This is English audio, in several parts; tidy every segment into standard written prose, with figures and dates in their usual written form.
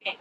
Good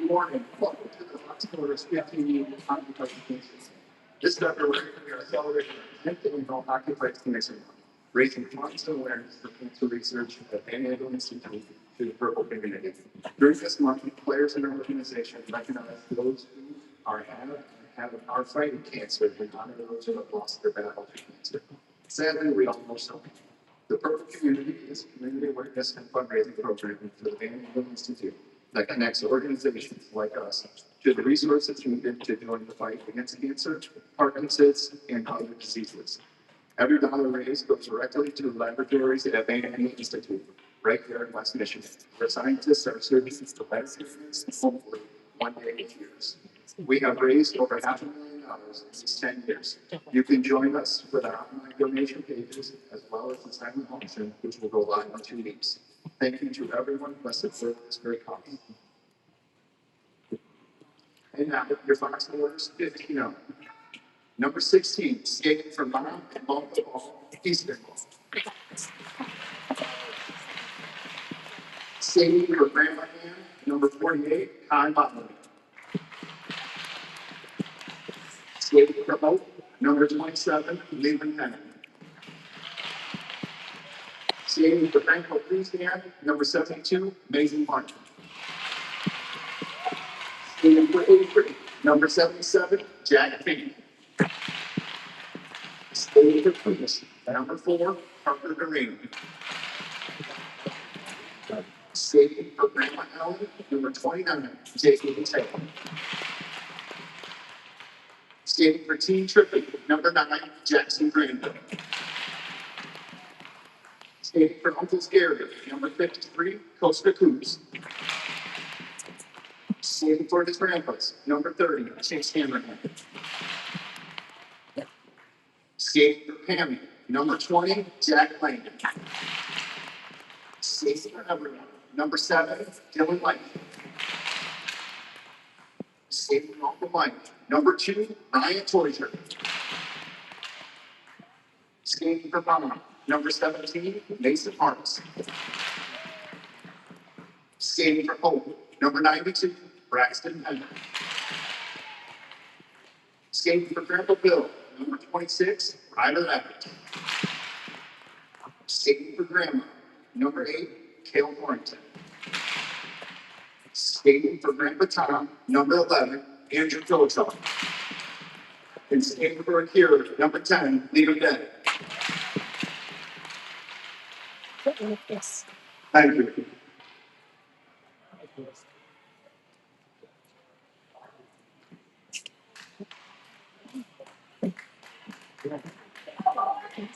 morning. Welcome to the Fox Motors 15 Occupied Cases. This February, we are celebrating our 10th annual Occupied Cancer Month, raising funds and awareness for cancer research at Van Andel Institute to the purple community. During this month, players in our organization recognize those who are fighting cancer and honor those who have lost their battle to cancer. Sadly, we all know some. The Purple Community is a community awareness and fundraising program for the Van Andel Institute that connects organizations like us to the resources needed to join the fight against cancer, Parkinson's, and other diseases. Every dollar raised goes directly to the laboratories at Van Andel Institute, right here in West Michigan, where scientists are searching for better treatments and hopefully one day cures. We have raised over $500,000 in these 10 years. You can join us with our online donation pages as well as the silent auction, which will go live in 2 weeks. Thank you to everyone who has supported this great cause. And now, your Fox Motors 15. Number 16, skating for Mom and Multiple Eastern. Skating for Grandma Ann, number 48, Kai Butler. Skating for Hope, number 27, Leland Tennant. Skating for Franco Freestand, number 72, Mason Martin. Skating for 83, number 77, Jack Feeney. Skating for Queens, number 4, Parker Green. Skating for Grandma Ellen, number 29, Jacob Taylor. Skating for Team Trippy, number 9, Jackson Grandin. Skating for Uncle Gary, number 53, Costa Coops. Skating for his grandpas, number 30, Chase Hammerman. Skating for Pammy, number 20, Jack Lane. Skating for everyone, number 7, Dylan White. Skating for Uncle Mike, number 2, Ryan Toyser. Skating for Mama, number 17, Mason Harps. Skating for Hope, number 92, Braxton Henry. Skating for Grandpa Bill, number 26, Ryder Abbott. Skating for Grandma, number 8, Cale Warrington. Skating for Grandpa Tom, number 11, Andrew Phillips. And skating for Akira, number 10, Leo Dead. Yes. Thank you.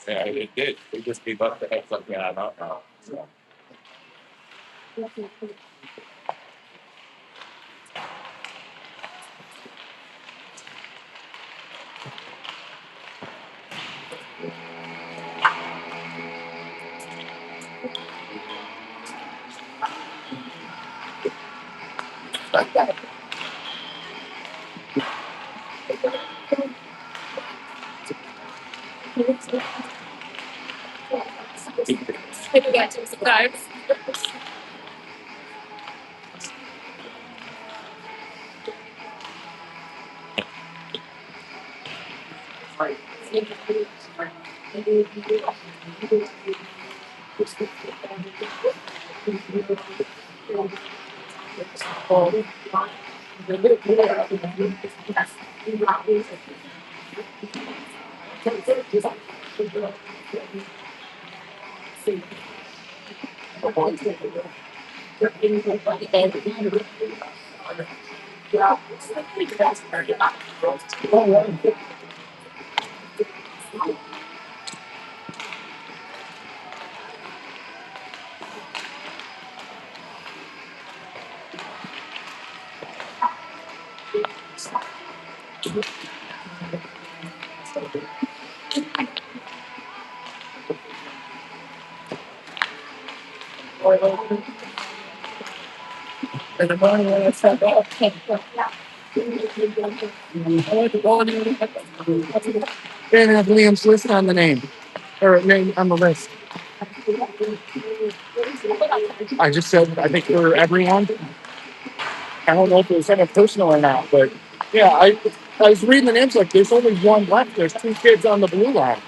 Yeah, it did. We just gave up the heads up. Yeah, not now. Yeah, sometimes. In the morning when I said, oh, okay. I went to go in there. Didn't have Liam's list on the name or name on the list. I just said I think for everyone. I don't know if it was kind of personal or not, but yeah, I was reading the names like there's only one left. There's two kids on the blue line.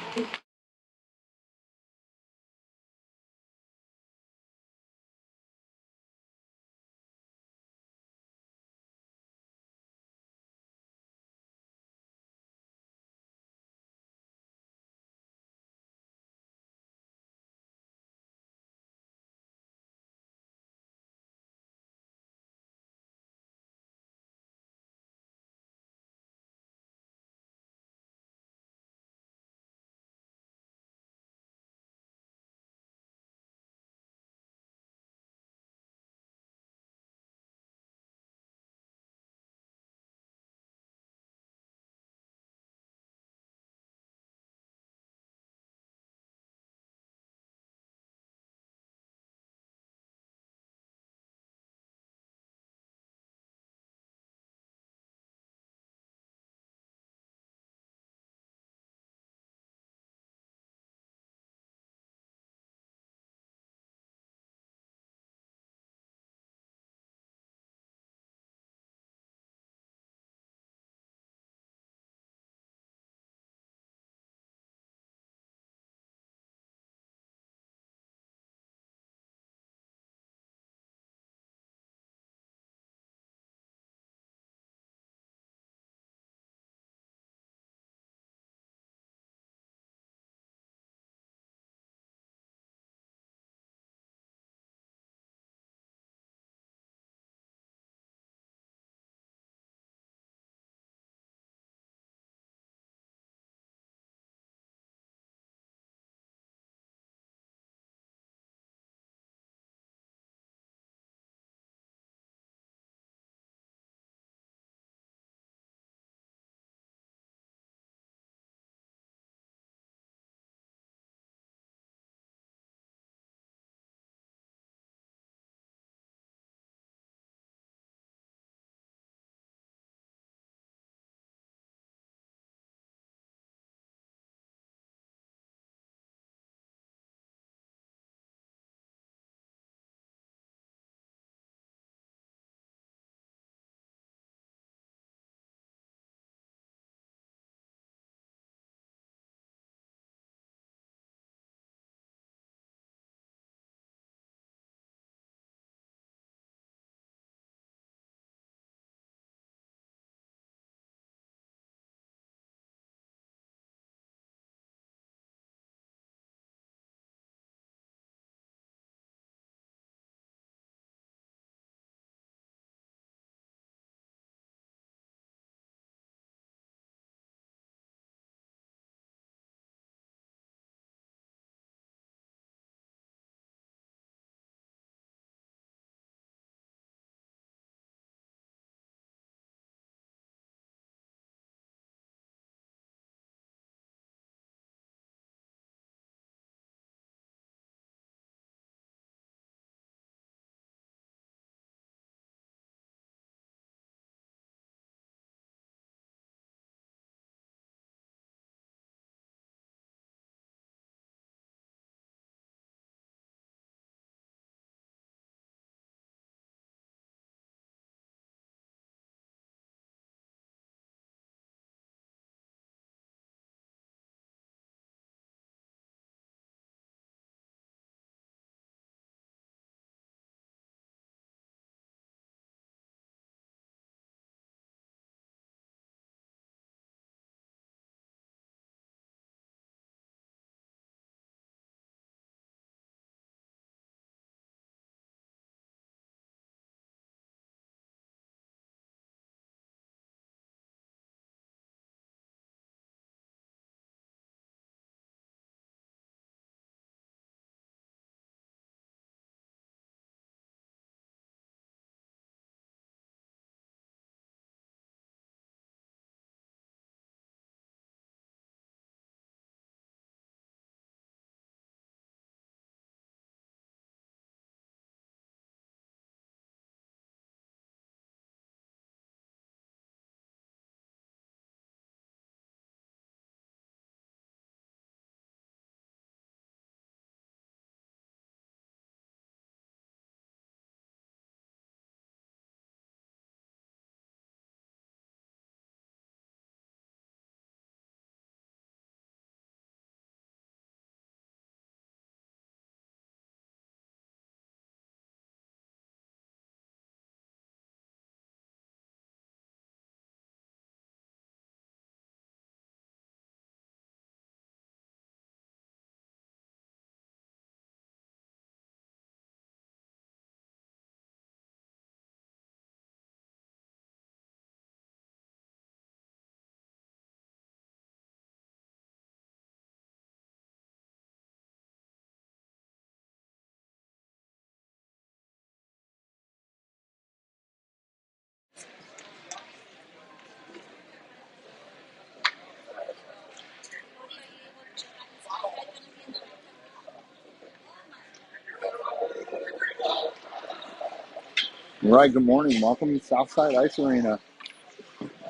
All right, good morning. Welcome to Southside Ice Arena.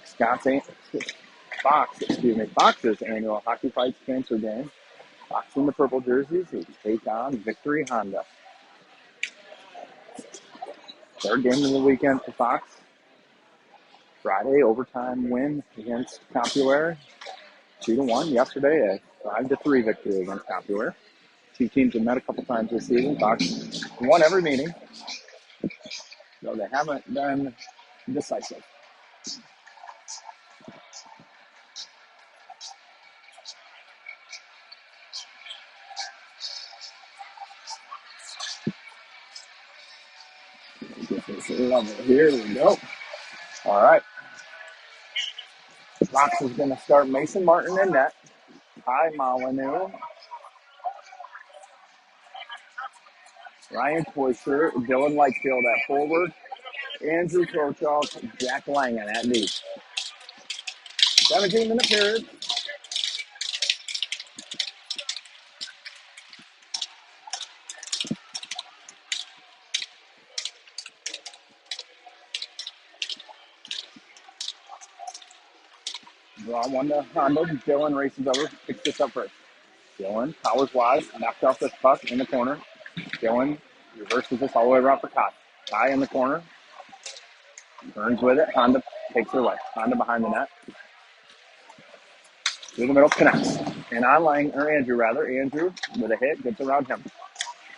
Scott's Fox's annual Hockey Fights Cancer Game. Fox in the purple jerseys will take on Victory Honda. Third game of the weekend for Fox. Friday overtime win against Compuware, 2-1. Yesterday, a 5-3 victory against Compuware. Two teams have met a couple times this season. Fox won every meeting, though they haven't been decisive. Get this level. Here we go. All right. Fox is going to start Mason Martin in net. Ty Molyneux, Ryan Toyster, Dylan Lightfield at forward, Andrew Torchalk, Jack Langen at knee. 17-minute period. Draw one to Honda. Dylan races over, picks this up first. Dylan powers wide, knocked off this puck in the corner. Dylan reverses this all the way around for Cox. Ty in the corner, turns with it. Honda takes it away. Honda behind the net. Through the middle, connects. And on Andrew with a hit, gets around him.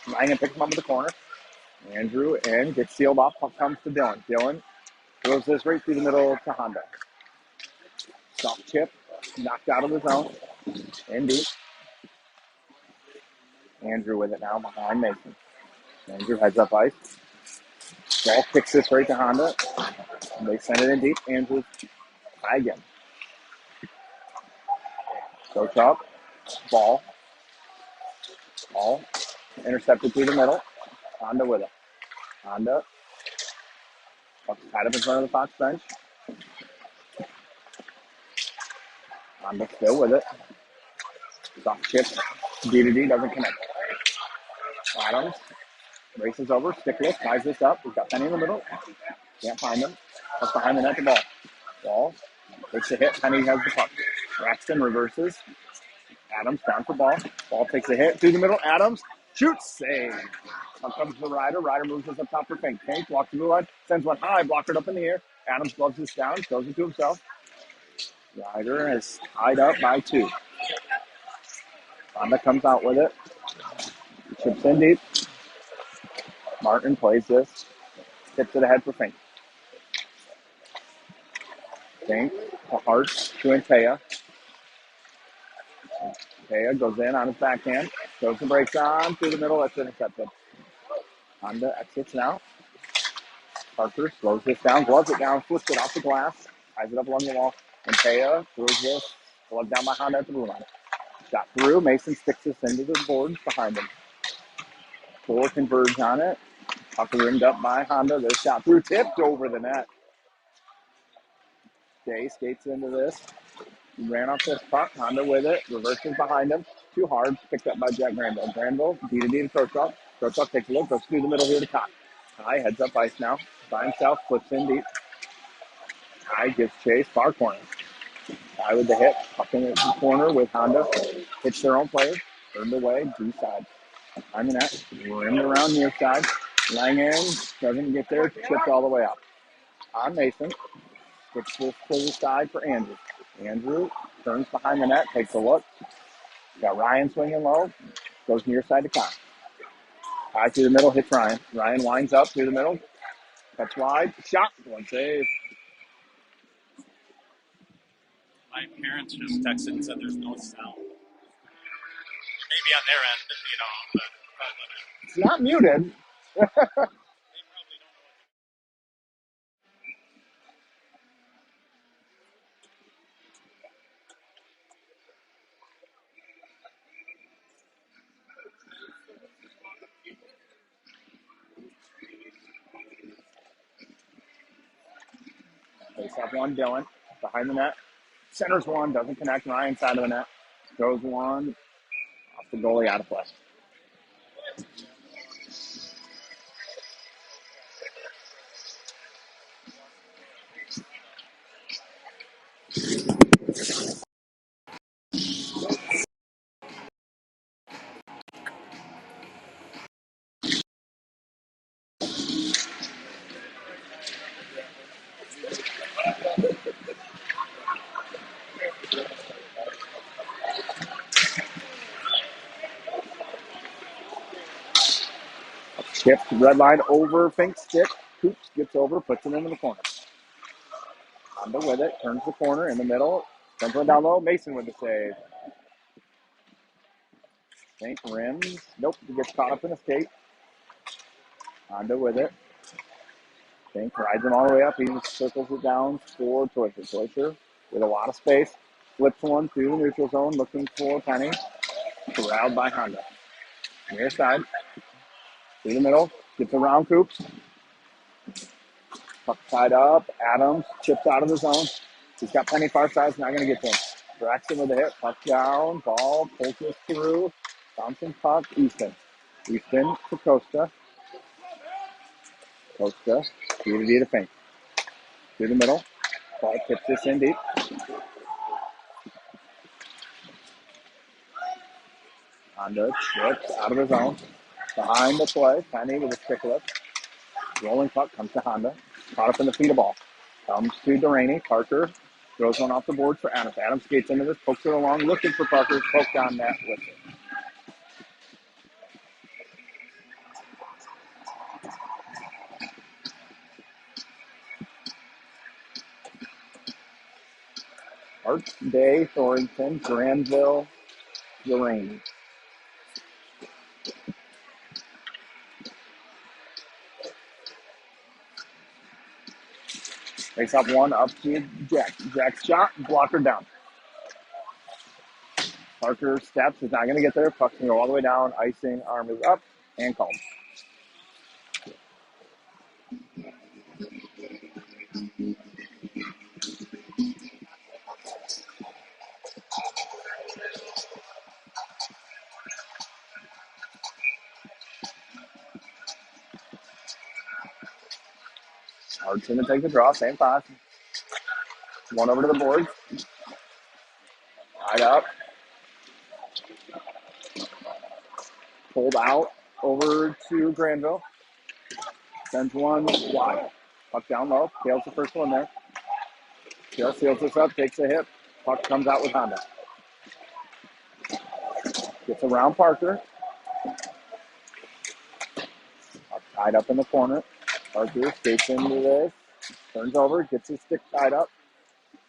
Langen picks him up in the corner. Andrew and gets sealed off. Puck comes to Dylan. Dylan throws this right through the middle to Honda. Soft chip, knocked out of the zone. And deep. Andrew with it now behind Mason. Andrew heads up ice. Ball kicks this right to Honda. They send it in deep. Andrew high again. Goes up. Ball. Intercepted through the middle. Honda with it. Honda tied up in front of the Fox bench. Honda still with it. Soft chip. D-to-D doesn't connect. Adams races over. Stickless ties this up. We've got Penny in the middle. Can't find him. Up behind the net to Ball. Ball takes a hit. Penny has the puck. Braxton reverses. Adams down for Ball. Ball takes a hit through the middle. Adams shoots. Save. Up comes the Ryder. Ryder moves us up top for Fink. Fink walks the blue line. Sends one high. Blocked it up in the air. Adams gloves this down. Throws it to himself. Ryder is tied up by 2. Honda comes out with it. Chips in deep. Martin plays this. Tips it ahead for Fink. Fink to Hart to Antea. Antea goes in on his backhand. Throws the brakes on through the middle. That's intercepted. Honda exits now. Parker slows this down, gloves it down, flips it off the glass, ties it up along the wall. Antea throws this, glove down by Honda at the blue line. Shot through. Mason sticks this into the boards behind him. 4 converge on it. Puck rimmed up by Honda. Their shot through, tipped over the net. Jay skates into this. Ran off this puck. Honda with it. Reverses behind him. Too hard. Picked up by Jack Granville. Granville, D-to-D to Kroshoff. Kroshoff takes a look. Goes through the middle here to Cox. Ty heads up ice now. By himself. Flips in deep. Ty gives chase. Far corner. Ty with the hit. Puck in the corner with Honda. Hits their own player. Turned away. D-side. Behind the net. Rimmed around near side. Langen doesn't get there. Chipped all the way up. On Mason. Gets this to the side for Andrew. Andrew turns behind the net, takes a look. Got Ryan swinging low. Goes near side to Con. High through the middle, hits Ryan. Ryan winds up through the middle. Cuts wide. Shot. One save. My parents just texted and said there's no sound. Maybe on their end, but It's not muted. they probably don't know. Face up one, Dylan. Behind the net. Centers one, doesn't connect. Ryan side of the net. Goes one. Off the goalie, out of play. Tipped, red line over, Fink stick. Coops gets over, puts it into the corner. Honda with it, turns the corner in the middle. Sends one down low. Mason with the save. Fink rims. Nope, he gets caught up in a skate. Honda with it. Fink rides him all the way up. He just circles it down for Toysher. Toysher with a lot of space. Flips one through the neutral zone, looking for Penny. Corralled by Honda. Near side. Through the middle. Gets around Coops. Puck tied up. Adams chips out of the zone. He's got Penny far side. Not going to get to him. Braxton with a hit. Puck down. Ball. Pulses through. Thompson puck. Easton. Easton to Costa. Costa. D to Fink. Through the middle. Ball tips this in deep. Honda chips out of the zone. Behind the play. Penny with a stick lift. Rolling puck comes to Honda. Caught up in the feet of ball. Comes to Delaney. Parker throws one off the board for Adams. Adams skates into this, pokes it along, looking for Parker. Poked on net with it. Arts, Day, Thornton, Granville, Delaney. Face off one up to Jack. Jack's shot, blocker down. Parker steps, is not going to get there. Puck's going to go all the way down. Icing, arm is up, and called. Art's going to take the draw, same pass. One over to the boards. Tied up. Pulled out over to Granville. Sends one wide. Puck down low. Tails the first one there. Tails seals this up. Takes a hit. Puck comes out with Honda. Gets around Parker. Puck tied up in the corner. Parker skates into this. Turns over. Gets his stick tied up.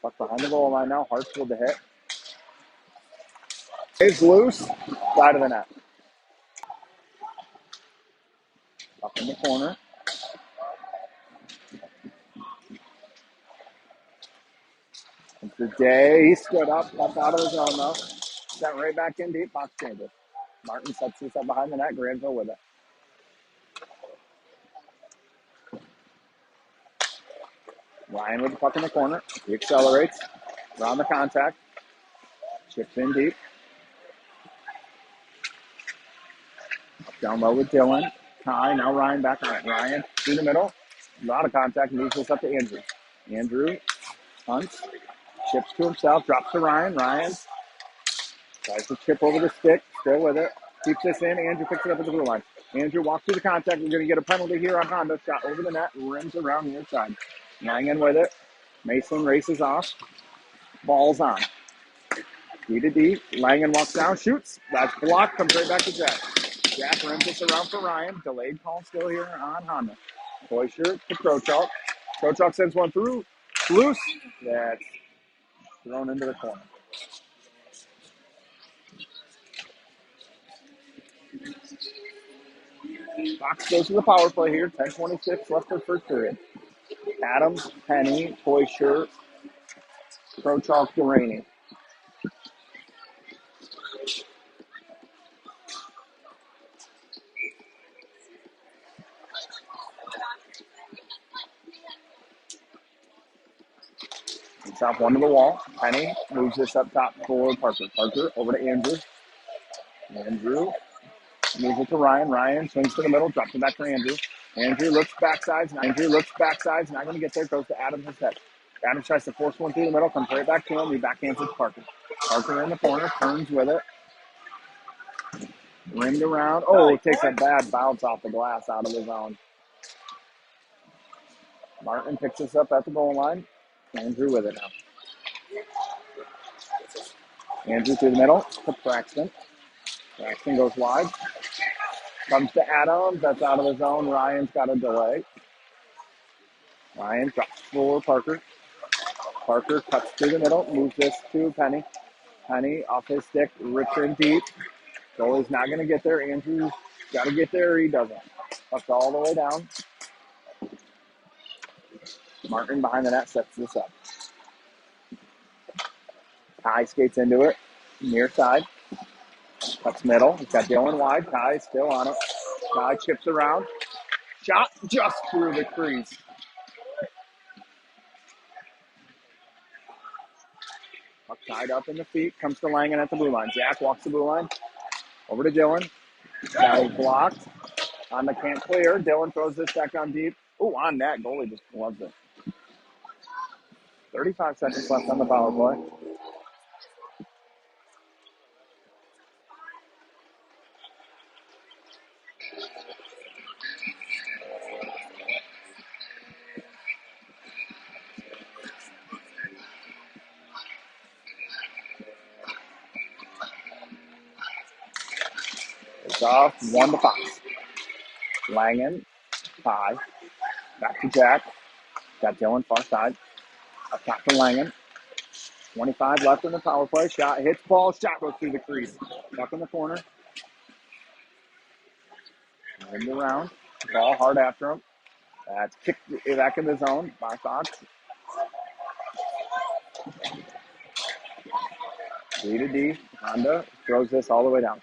Puck behind the goal line now. Hart's with the hit. Stays loose. Side of the net. Up in the corner. It's the day. He stood up. Left out of the zone though. Sent right back in deep. Box changes. Martin sets this up behind the net. Granville with it. Ryan with the puck in the corner. He accelerates. Around the contact. Chips in deep. Down low with Dylan. Kai. Now Ryan back on it. Ryan through the middle. A lot of contact. Moves this up to Andrew. Andrew hunts. Chips to himself. Drops to Ryan. Ryan tries to chip over the stick. Still with it. Keeps this in. Andrew picks it up at the blue line. Andrew walks through the contact. We're going to get a penalty here on Honda. Shot over the net. Rims around the inside. Langen with it. Mason races off. Ball's on. D to D. Langen walks down. Shoots. That's blocked. Comes right back to Jack. Jack rims this around for Ryan. Delayed call still here on Honda. Toysher to Krochok. Krochok sends one through. Loose. That's thrown into the corner. Fox goes to the power play here. 10:26 left for first period. Adams, Penny, Toysher, Krochok, Delaney. Top one to the wall. Penny moves this up top for Parker. Parker over to Andrew. Andrew moves it to Ryan. Ryan swings to the middle, drops it back to Andrew. Andrew looks backsides. Not going to get there. Goes to Adams instead. Adams tries to force one through the middle. Comes right back to him. He backhands it to Parker. Parker in the corner. Turns with it. Rimmed around. Oh, takes a bad bounce off the glass out of the zone. Martin picks this up at the goal line. Andrew with it now. Andrew through the middle to Braxton. Braxton goes wide. Comes to Adams. That's out of the zone. Ryan's got a delay. Ryan drops for Parker. Parker cuts through the middle. Moves this to Penny. Penny off his stick. Rips in deep. Goalie's not going to get there. Andrews got to get there. He doesn't. Puck's all the way down. Martin behind the net sets this up. Kai skates into it. Near side. Cuts middle. He's got Dylan wide. Kai still on it. Kai chips around. Shot just through the crease. Puck tied up in the feet. Comes to Langen at the blue line. Jack walks the blue line. Over to Dylan. That is blocked. On the can't clear. Dylan throws this back on deep. Ooh, on net. Goalie just loves it. 35 seconds left on the power play. It's off. 1-5. Langen. 5. Back to Jack. Got Dylan far side. Up top to Langen. 25 left in the power play. Shot hits ball. Shot goes through the crease. Up in the corner. In the round. Ball hard after him. That's kicked back in the zone by Fox. 3-D. Honda throws this all the way down.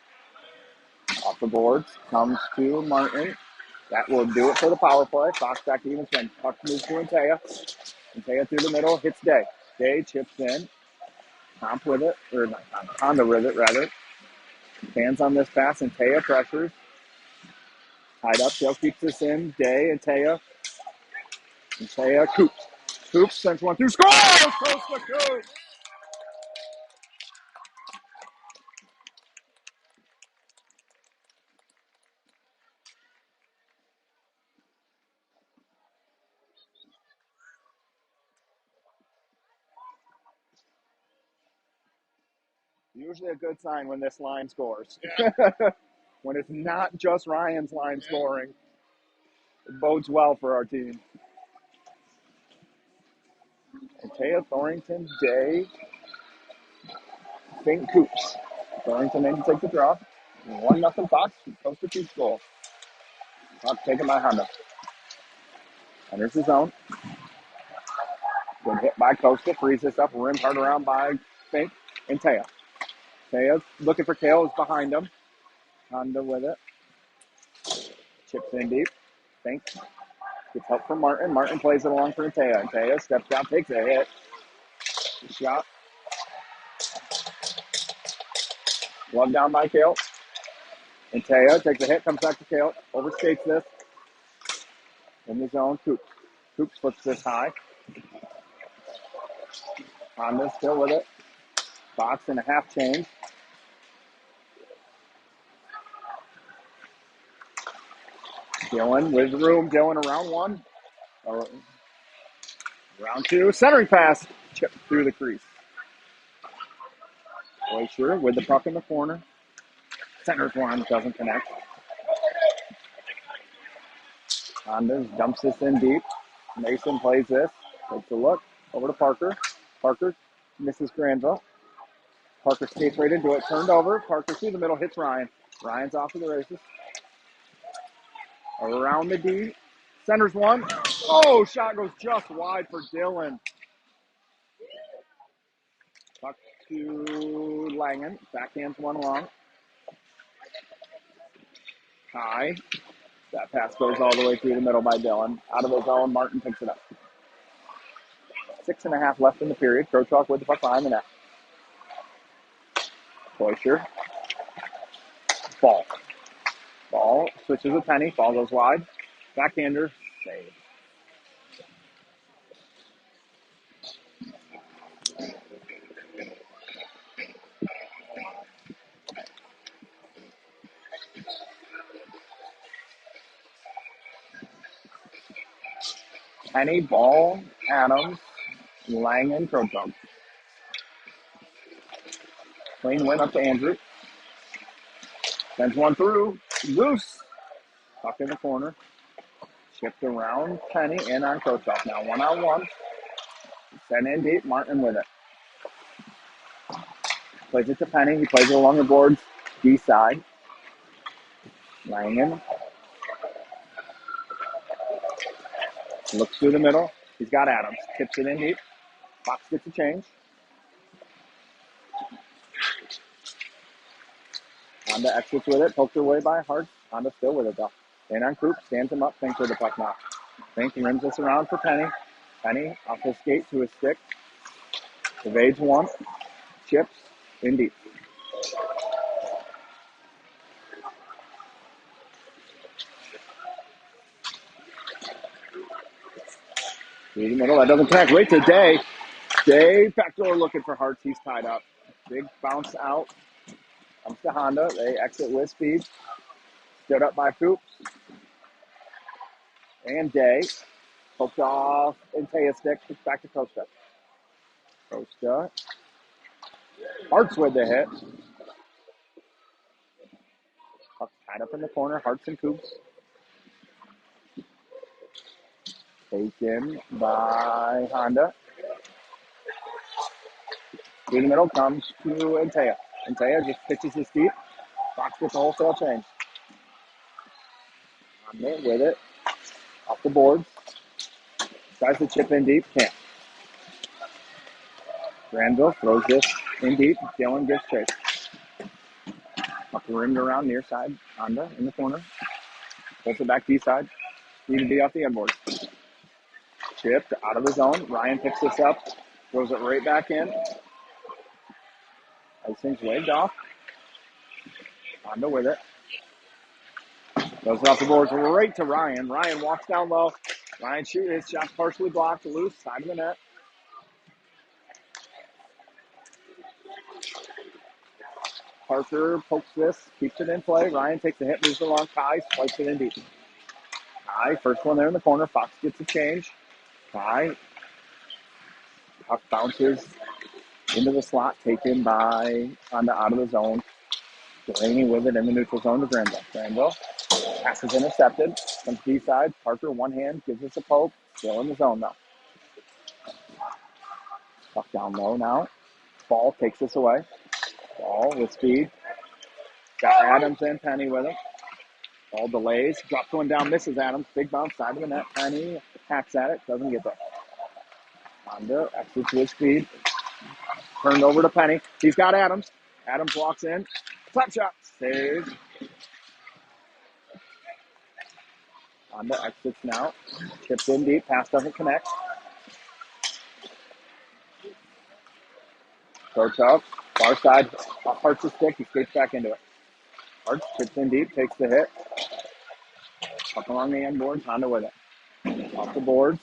Off the boards. Comes to Martin. That will do it for the power play. Fox back to even strength. Puck moves to Antea. Antea through the middle. Hits Day. Day chips in. Comp with it. Or not Comp. Honda with it, rather. Hands on this pass. Antea pressures. Tied up. Dale keeps this in. Day. Antea. Antea. Coops. Coops sends one through. Scores! Close to Coops. Usually a good sign when this line scores. Yeah. When it's not just Ryan's line scoring, it bodes well for our team. Antea, Thornton, Day, Fink, Coops. Thornton in to take the draw. 1-0 Fox. Coast to Coops goal. Fox taken by Honda. Enters the zone. Good hit by Costa. Frees this up. Rimmed hard around by Fink and Taya. Taya looking for Kale. Is behind him. Honda with it. Chips in deep. Fink gets help from Martin. Martin plays it along for Taya. And Taya steps down, takes a hit. Shot. Glove down by Kale. And Taya takes a hit, comes back to Kale. Overskates this. In the zone. Coops. Coops flips this high. Honda still with it. Box and a half change. Dylan with room. Dylan around one. Round two. Centering pass. Chip through the crease. Glacier with the puck in the corner. Centers one. Doesn't connect. Honda dumps this in deep. Mason plays this. Takes a look. Over to Parker. Parker misses Granville. Parker skates right into it. Turned over. Parker through the middle. Hits Ryan. Ryan's off to the races. Around the D. Centers one. Oh, shot goes just wide for Dylan. Puck to Langen. Backhands one along. High. That pass goes all the way through the middle by Dylan. Out of the zone, Martin picks it up. 6.5 left in the period. Krochok with the puck behind the net. Glacier. Ball. Ball switches with Penny. Ball goes wide. Backhander. Save. Penny, Ball, Adams, Langen, Krochok. Clean win up to Andrew. Sends one through. Loose. Tuck in the corner. Shipped around Penny and on Kochoff. Now 1-on-1. Send in deep. Martin with it. Plays it to Penny. He plays it along the boards. D side. Langen looks through the middle. He's got Adams. Tips it in deep. Fox gets a change. Honda exits with it. Poked away by Hart. Honda still with it though. In on Croup. Stands him up. Thinks with the puck now. Think rims this around for Penny. Penny off his skate to his stick. Evades one. Chips in deep. Through the middle. That doesn't connect. Wait to Day. Day backdoor looking for Hartz. He's tied up. Big bounce out. Comes to Honda. They exit with speed. Stood up by Coop. And Day. Poked off Intea's stick. Back to Costa. Costa. Hartz with the hit. Puck tied up in the corner. Hartz and Coops. Taken by Honda. Through the middle comes to Intea. Intea just pitches his deep. Fox gets a wholesale change. Honda with it. Off the boards. Tries to chip in deep. Can't. Granville throws this in deep. Dylan gets chased. Up the rim around near side. Honda in the corner. Pulls it back D side. Need to be off the end board. Chipped out of the zone. Ryan picks this up. Throws it right back in. Icing's waved off. Honda with it. Goes off the boards right to Ryan. Ryan walks down low. Ryan shoots. His shot's partially blocked. Loose. Side of the net. Parker pokes this. Keeps it in play. Ryan takes a hit. Moves along. Kai swipes it in deep. Kai, first one there in the corner. Fox gets a change. Kai. Puck bounces into the slot. Taken by Honda out of the zone. Delaney with it in the neutral zone to Granville. Granville. Pass is intercepted. Comes D side. Parker, one hand, gives us a poke. Still in the zone now. Puck down low now. Ball takes this away. Ball with speed. Got Adams and Penny with him. Ball delays. Drops one down, misses Adams. Big bounce, side of the net. Penny hacks at it. Doesn't get there. Honda exits with speed. Turned over to Penny. He's got Adams. Adams walks in. Slap shot. Saves. Honda exits now. Chips in deep. Pass doesn't connect. Goes up. Far side. Off Hart's stick. He skates back into it. Hart chips in deep. Takes the hit. Up along the end boards. Honda with it. Off the boards.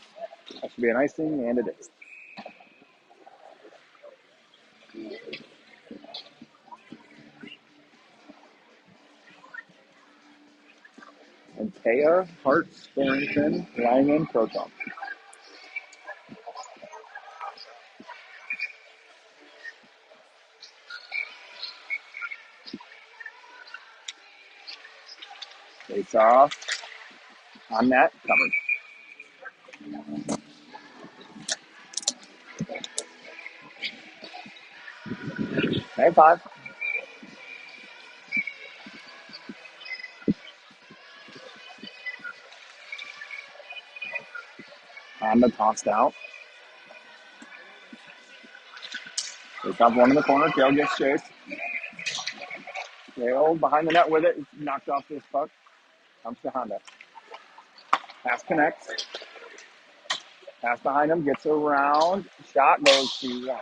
That should be an icing, and it is. And Taya, Hart, Barrington, Langen, Proton. Face off. On net, covered. Hey, 5. Honda tossed out. Face off one in the corner. Kale gets chased. Kale behind the net with it. Knocked off this puck. Comes to Honda. Pass connects. Pass behind him. Gets around. Shot goes to Ryan.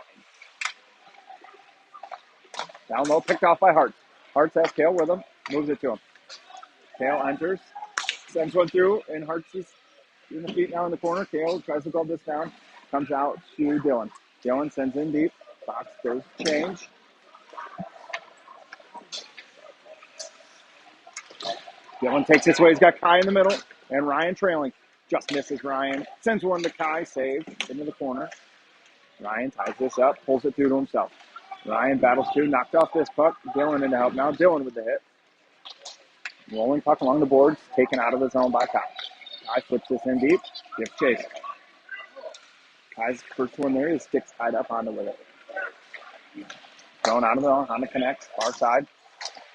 Down low. Picked off by Hart. Hart has Kale with him. Moves it to him. Kale enters. Sends one through. And Hart's in the feet now in the corner. Kale tries to glove this down. Comes out to Dylan. Dylan sends in deep. Fox goes change. Dylan takes this way. He's got Kai in the middle. And Ryan trailing. Just misses Ryan. Sends one to Kai. Saved into the corner. Ryan ties this up. Pulls it through to himself. Ryan battles through. Knocked off this puck. Dylan in to help now. Dylan with the hit. Rolling puck along the boards, taken out of the zone by Kai. Kai flips this in deep, gives chase. Kai's first one there, his stick's tied up onto with it. Thrown out of the on the connect, far side.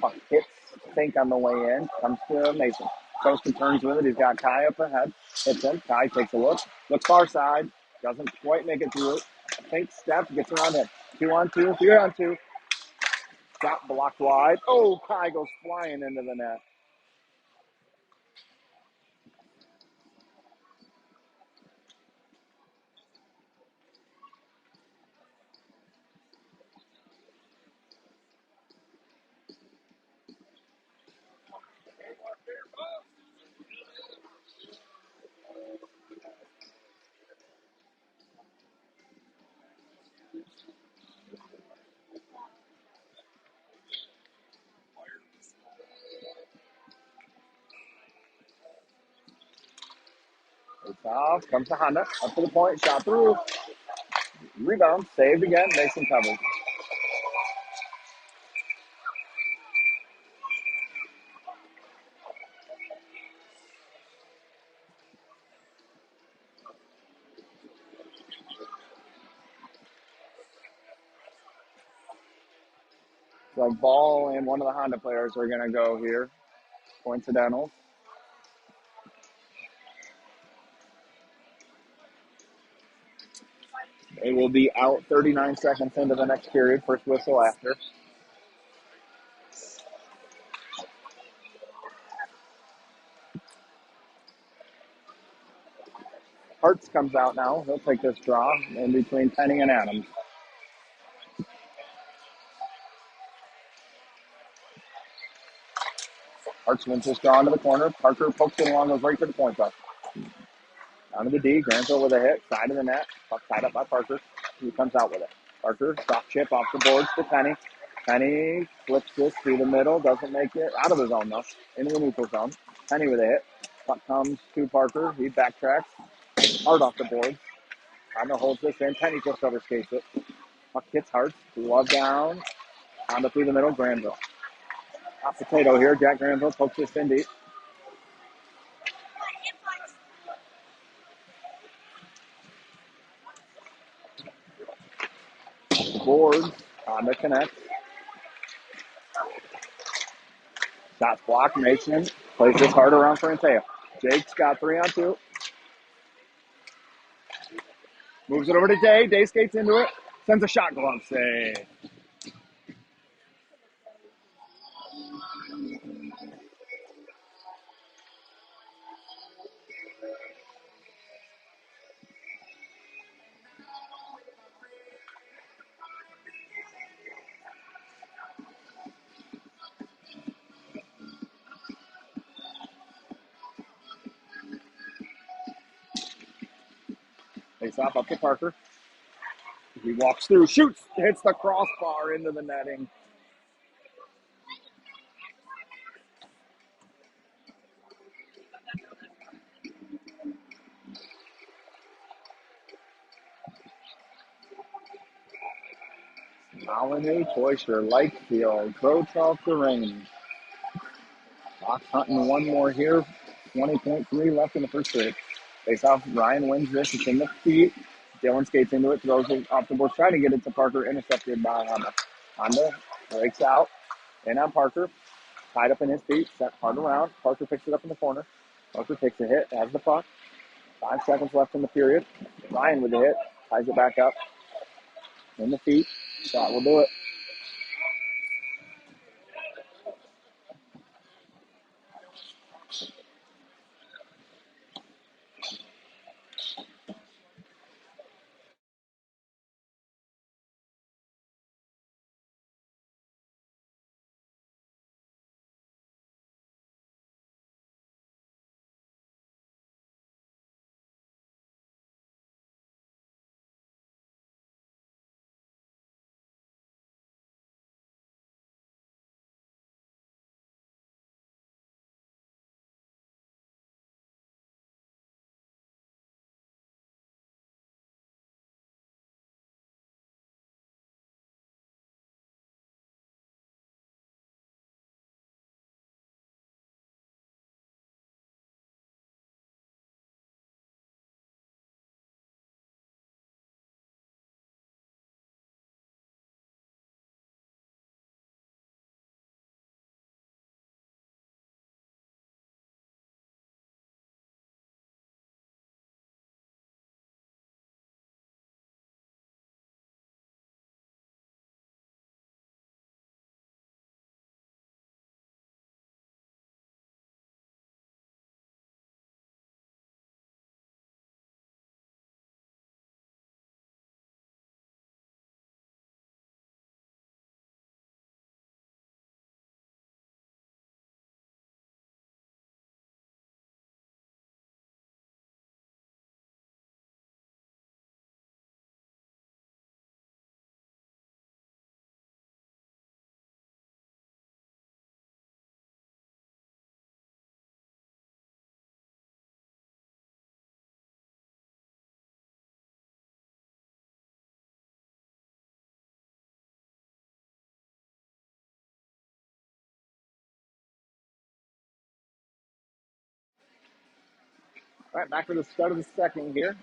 Puck hits Fink on the way in, comes to Mason. Coaston turns with it, he's got Kai up ahead. Hits him, Kai takes a look, looks far side, doesn't quite make it through. Fink step, gets around it. 2-on-2, 3-on-2. Shot blocked wide. Oh, Kai goes flying into the net. It's off, comes to Honda, up to the point, shot through. Rebound, saved again, Mason covers. It's like Ball and one of the Honda players are going to go here. Coincidental. They will be out 39 seconds into the next period, first whistle after. Hartz comes out now. He'll take this draw in between Penny and Adams. Hartz wins this draw into the corner. Parker pokes it along, goes right to the point though. Down to the D. Granville with a hit. Side of the net. Puck tied up by Parker. He comes out with it. Parker, soft chip off the boards to Penny. Penny flips this through the middle. Doesn't make it out of the zone though. Into the neutral zone. Penny with a hit. Puck comes to Parker. He backtracks. Hard off the boards. Honda holds this in. Penny just overskates it. Puck hits hard. Glove down. Honda through the middle. Granville. Hot potato here. Jack Granville pokes this in deep. Boards. Honda connects. Shots blocked. Mason plays this hard around for Anteo. Jake's got 3-on-2. Moves it over to Day. Day skates into it. Sends a shot glove save. Face off up to Parker. He walks through, shoots, hits the crossbar into the netting. Molyneux, Toysher, Lightfield, Groats off the range. Fox hunting one more here. 20.3 left in the first period. Face off, Ryan wins this. It's in the feet. Dylan skates into it, throws it off the board, trying to get it to Parker, intercepted by Honda. Honda breaks out, in on Parker, tied up in his feet, set hard around. Parker picks it up in the corner. Parker takes a hit, has the puck. 5 seconds left in the period. Ryan with the hit, ties it back up, in the feet. Shot will do it. All right, back for the start of the second here.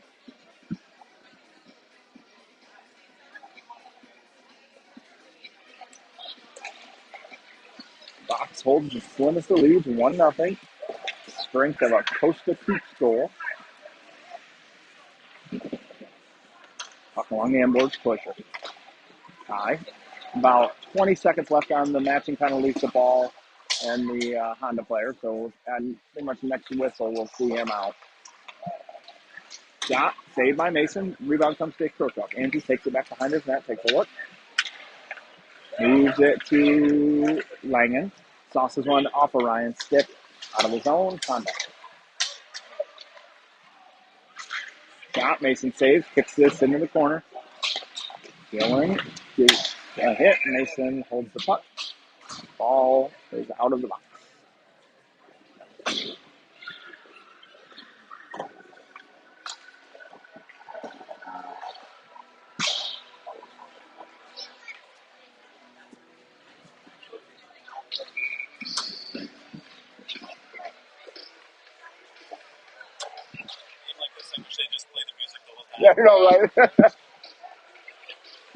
Fox holds the slimmest of leads, 1-0. Strength of a Costa Coops goal. Puck along the inboards, pusher. Tie. About 20 seconds left on the matching penalty, the ball and the Honda player. So at pretty much next whistle, we'll see him out. Shot, saved by Mason. Rebound comes to Kirkhoff. Andrews takes it back behind his net, takes a look. Moves it to Langen. Sauces one off of Ryan's stick. Out of his own contact. Shot, Mason saves, kicks this into the corner. Gillen gets a hit. Mason holds the puck. Ball is out of the box. Like this, I wish they just play the music the whole time. Yeah, you know, right?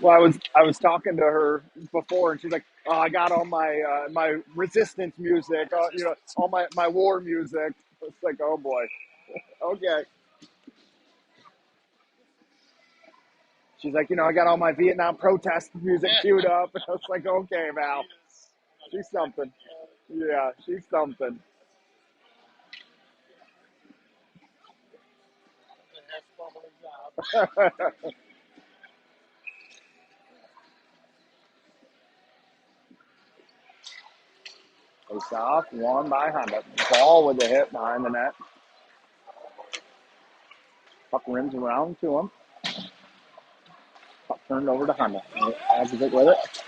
Well, I was talking to her before, and she's like, "Oh, I got all my resistance music, all my war music." It's like, oh boy, okay. She's like, I got all my Vietnam protest music queued up, and I was like, okay, Val, she's something. Yeah, she's something. Face off, won by Honda. Ball with a hit behind the net. Puck rims around to him. Puck turned over to Honda. Adds it with it.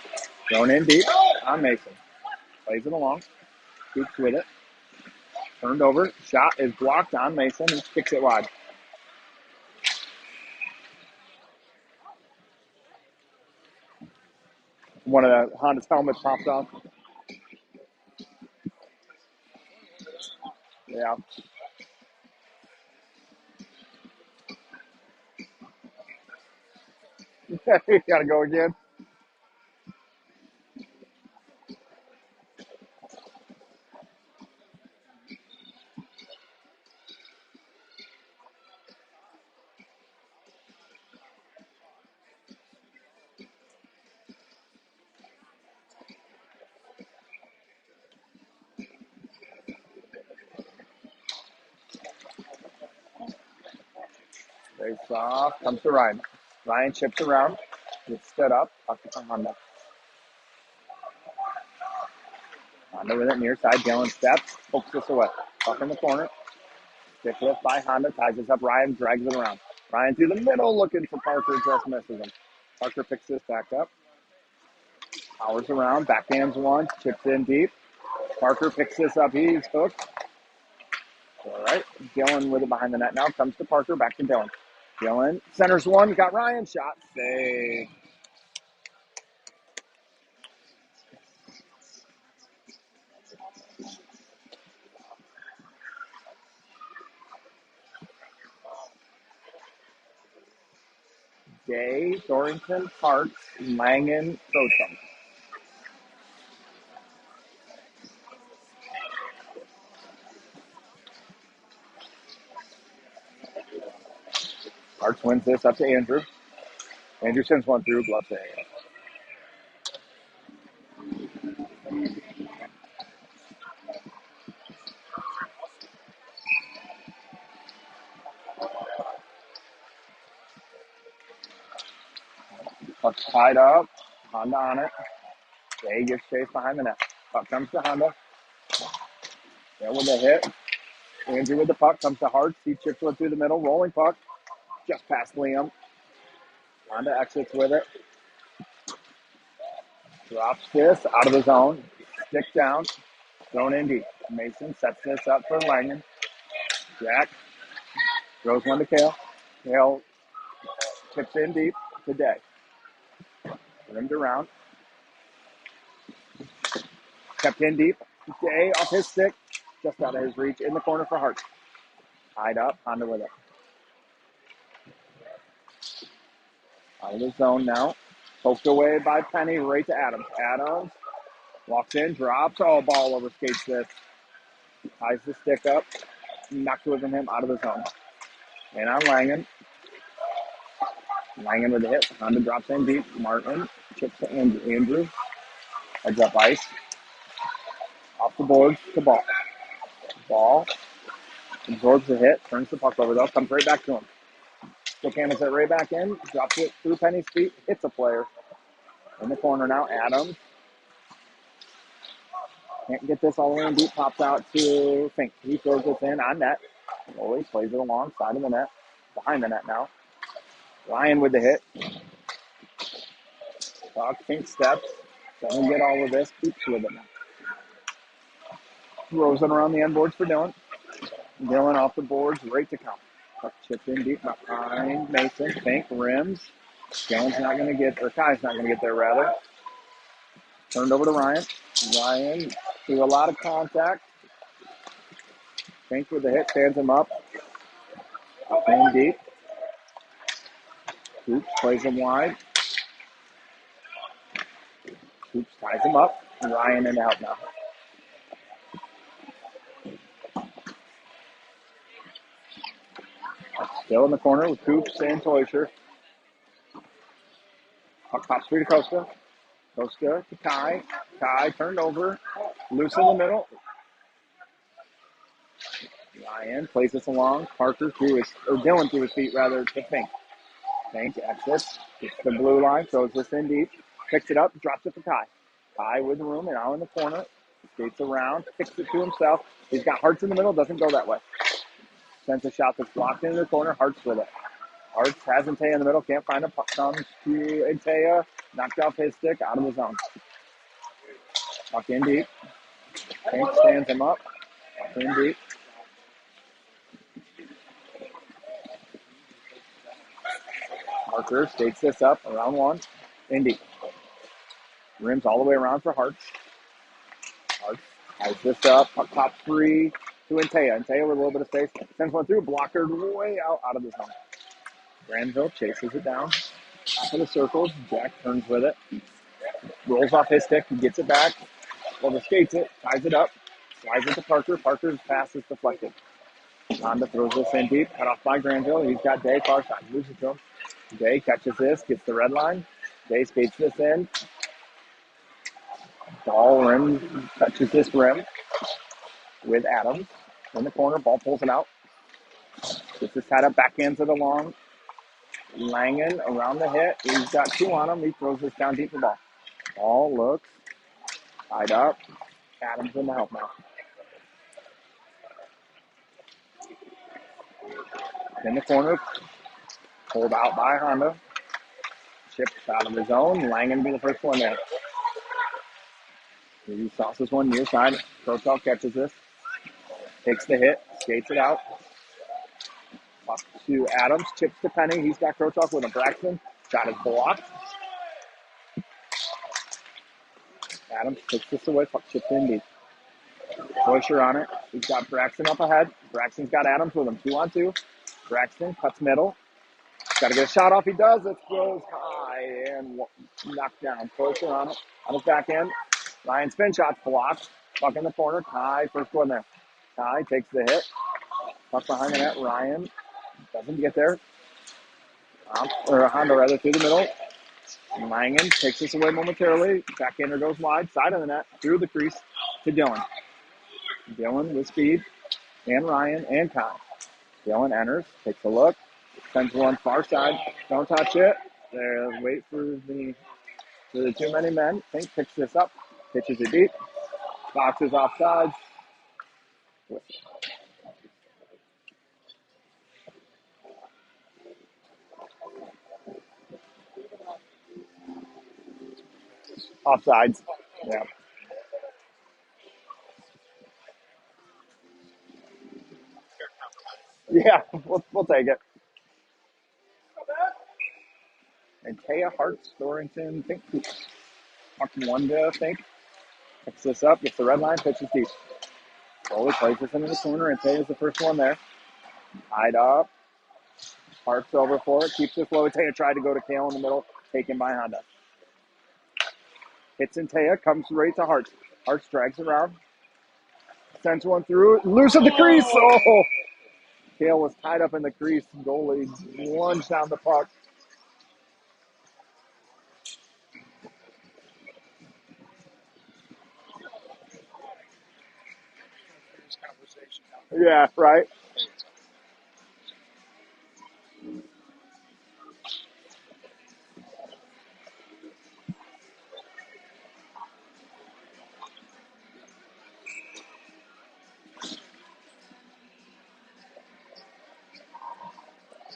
Thrown in deep on Mason. Plays it along. Keeps with it. Turned over. Shot is blocked on Mason. He kicks it wide. One of the Honda's helmets popped off. Yeah. You gotta go again. Face off. Comes to Ryan. Ryan chips around. Gets stood up. Puck to Honda. Honda with it near side. Gillen steps. Pokes this away. Puck in the corner. Stick lift by Honda. Ties this up. Ryan drags it around. Ryan through the middle looking for Parker. Just misses him. Parker picks this back up. Powers around. Backhands one. Chips in deep. Parker picks this up. He's hooked. All right. Gillen with it behind the net now. Comes to Parker. Back to Dylan. Gillen centers one. Got Ryan. Shot. Save. Day, Thornton, Parks, Langen, Socham. Parks wins this up to Andrew. Andrew sends one through. Glove save. Puck's tied up. Honda on it. Day gives chase behind the net. Puck comes to Honda. There with a hit. Andrew with the puck comes to Hart. He chips one through the middle. Rolling puck. Just past Liam. Honda exits with it. Drops this out of the zone. Stick down. Thrown in deep. Mason sets this up for Langen. Jack throws one to Kale. Kale tips in deep to Day. Rimmed around. Kept in deep. Day off his stick. Just out of his reach. In the corner for Hart. Tied up. Honda with it. Out of the zone now. Poked away by Penny right to Adams. Adams walks in, drops. Oh, ball over skates this. Ties the stick up. Knocked away from him out of the zone. And on Langen. Langen with a hit. Honda drops in deep. Martin chips to Andrew. Heads up ice. Off the boards to ball. Ball. Absorbs the hit. Turns the puck over though. Comes right back to him. Stick handles it right back in. Drops it through Penny's feet. Hits a player. In the corner now. Adams. Can't get this all the way in deep. Pops out to Fink. He throws it in on net. Goalie plays it along side of the net. Behind the net now. Ryan with the hit. Fink steps. Doesn't get all of this. Keeps with it now. Throws it around the end boards for Dylan. Dylan off the boards, right to count. Puck chipped in deep behind Mason. Fink rims. Dylan's not going to get, or Kai's not going to get there rather. Turned over to Ryan. Ryan threw a lot of contact. Fink with the hit, stands him up. In deep. Hoops plays him wide. Hoops ties him up. Ryan in out now. Still in the corner with Hoops and Teuscher. Puck pops free to Costa. Costa to Kai. Kai turned over. Loose in the middle. Ryan plays this along. Parker Dylan threw his feet rather to Fink. Fink exits. Gets the blue line. Throws this in deep. Picks it up. Drops it for Kai. Kai with the room and out in the corner. Skates around. Picks it to himself. He's got Hartz in the middle. Doesn't go that way. Sends a shot that's blocked into the corner. Hartz with it. Hartz has Antea in the middle. Can't find a puck. Comes to Antea. Knocked off his stick. Out of the zone. Puck in deep. Fink stands him up. Puck in deep. Parker skates this up around one. Indy. Rims all the way around for Hartz. Hartz ties this up. Puck top free to Antea. Antea with a little bit of space. Sends one through. Blocker way out of the zone. Granville chases it down. Top of the circles. Jack turns with it. Rolls off his stick. He gets it back. Skates it. Ties it up. Slides it to Parker. Parker's pass is deflected. Honda throws this in deep. Cut off by Granville. He's got Day far side. Loses to him. Day catches this. Gets the red line. Day skates this in. Ball rim. Touches this rim with Adams. In the corner. Ball pulls it out. Gets this tied up. Backhands it along. Langen around the hit. He's got two on him. He throws this down deep for ball. Ball looks tied up. Adams in the help now. In the corner. Pulled out by Honda. Chipped out of his zone. Langen be the first one there. He sauces one near side. Krochok catches this. Takes the hit. Skates it out. Puck to Adams. Chips to Penny. He's got Krochok with a Braxton. Shot is blocked. Adams takes this away. Puck chipped in deep. Teuscher on it. He's got Braxton up ahead. Braxton's got Adams with him. 2-on-2. Braxton cuts middle. Got to get a shot off. He does. It goes high and knocked down. Teuscher on it. On his back end. Ryan spin shot's blocked. Puck in the corner. Kai, first one there. Kai takes the hit. Puck behind the net. Ryan doesn't get there. Honda rather through the middle. Langen takes this away momentarily. Backhander goes wide. Side of the net. Through the crease to Dylan. Dylan with speed. And Ryan and Kai. Dylan enters. Takes a look. Sends one far side. Don't touch it. There. Wait for the too many men. Fink picks this up. Pitches it deep. Boxes offsides. Offsides. Yeah. Yeah, we'll take it. And Taya Hartz, Thornton, Fink. Marking one to Fink. Picks this up, gets the red line, pitches deep. Goalie plays this into the corner, and Taya's the first one there. Tied up. Parks over for it. Keeps it flow. Taya tried to go to Kale in the middle. Taken by Honda. Hits and Taya. Comes right to Hartz. Hartz drags around. Sends one through. Loose at the crease. Oh! Kale was tied up in the crease. Goalie lunged down the puck. Yeah, right.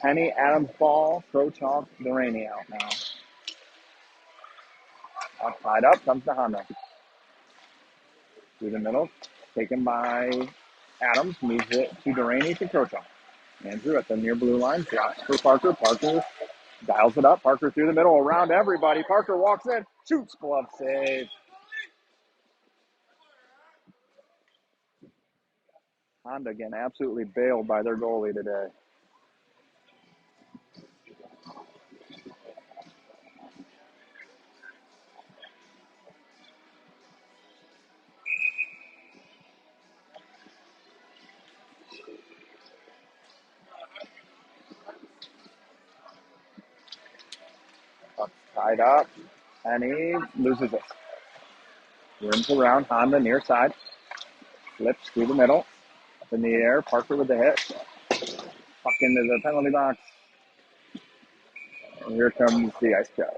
Penny, Adams ball. Krochok, Duraney out now. Tied up. Comes to Honda. Through the middle. Taken by Adams. Moves it to Duraney to Krochok. Andrew at the near blue line. Drops for Parker. Parker dials it up. Parker through the middle. Around everybody. Parker walks in. Shoots. Glove save. Honda getting absolutely bailed by their goalie today. Puck's tied up. And he loses it. Rims around. Honda near side. Flips through the middle. Up in the air. Parker with the hit. Puck into the penalty box. And here comes the ice check.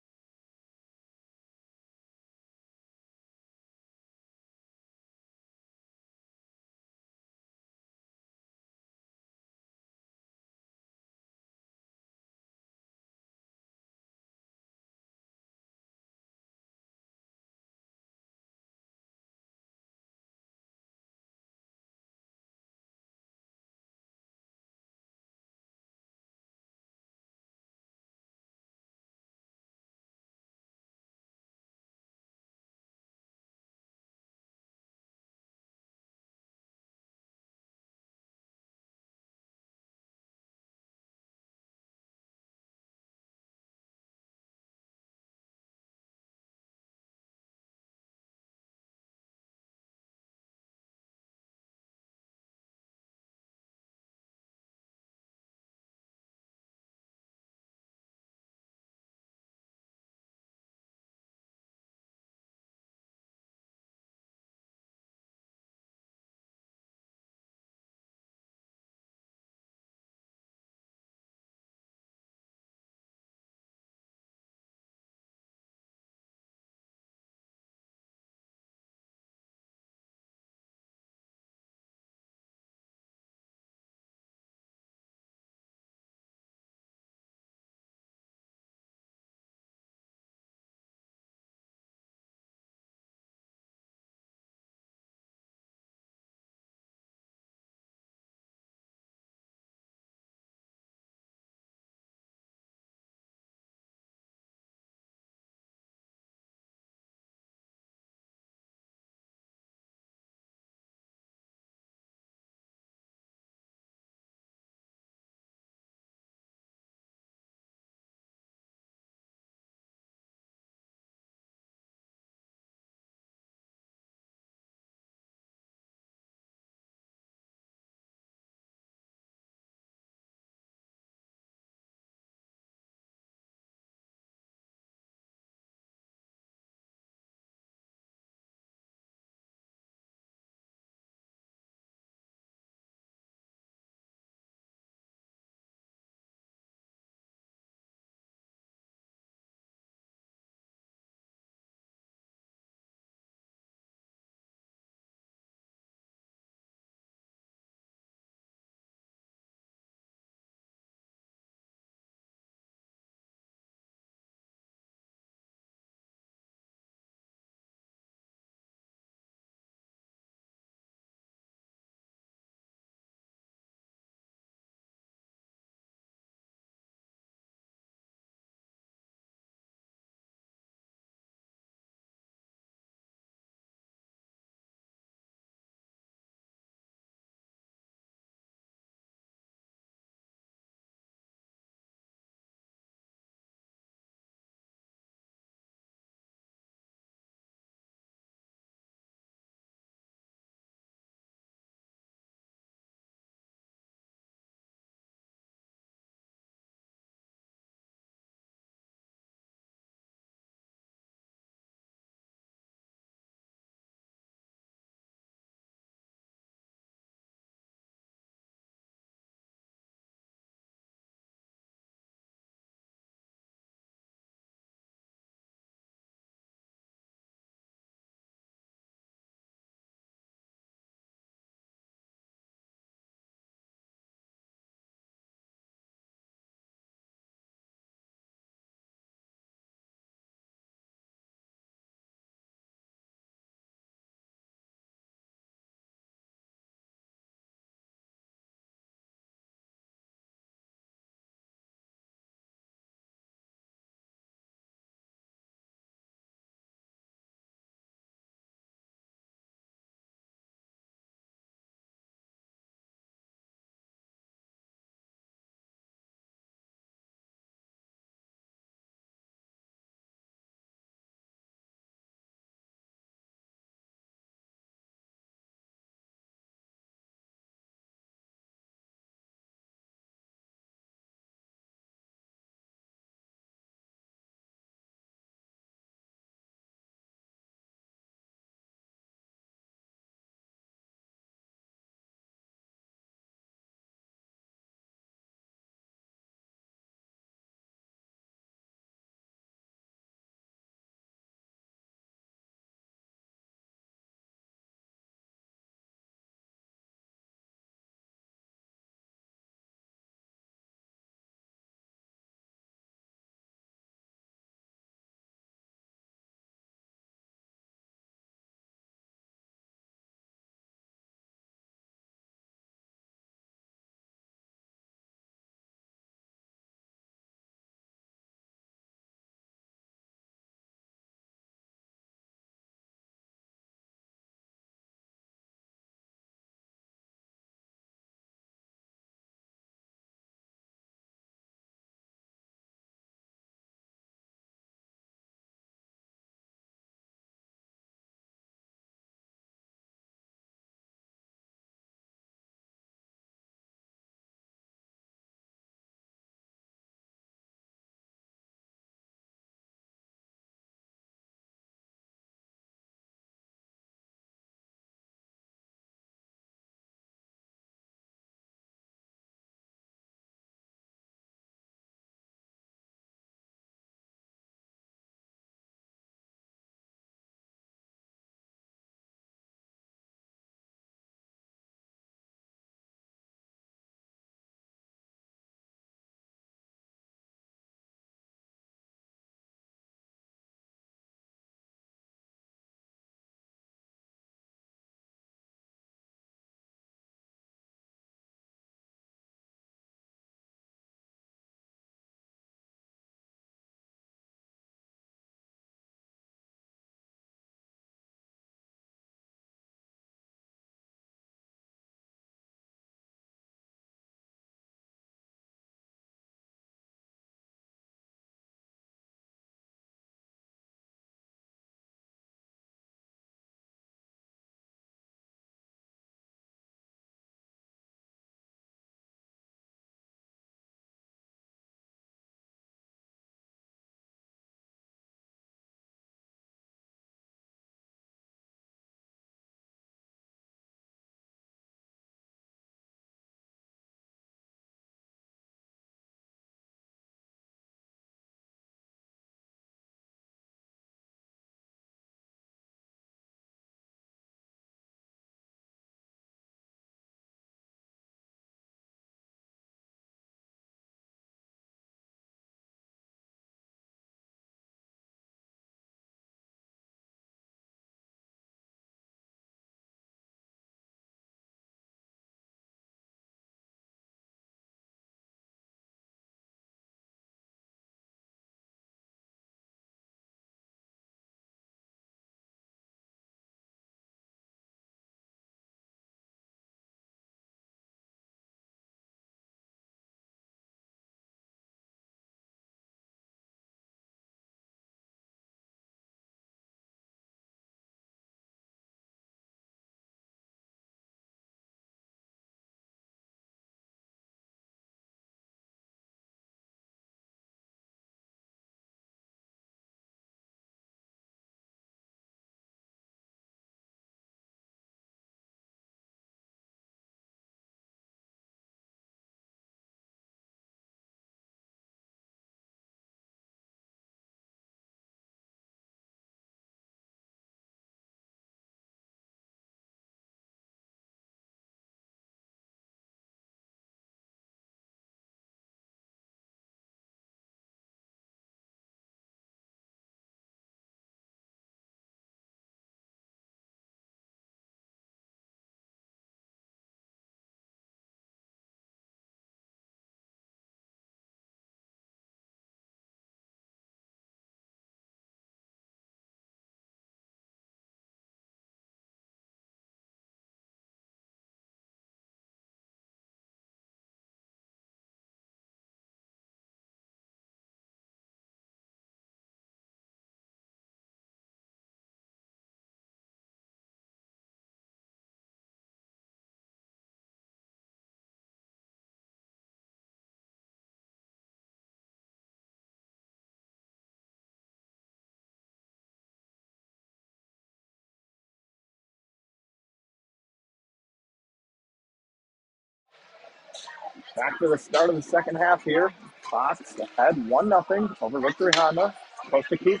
Back to the start of the second half here. Fox ahead 1-0 over Victory Honda. Supposed to keep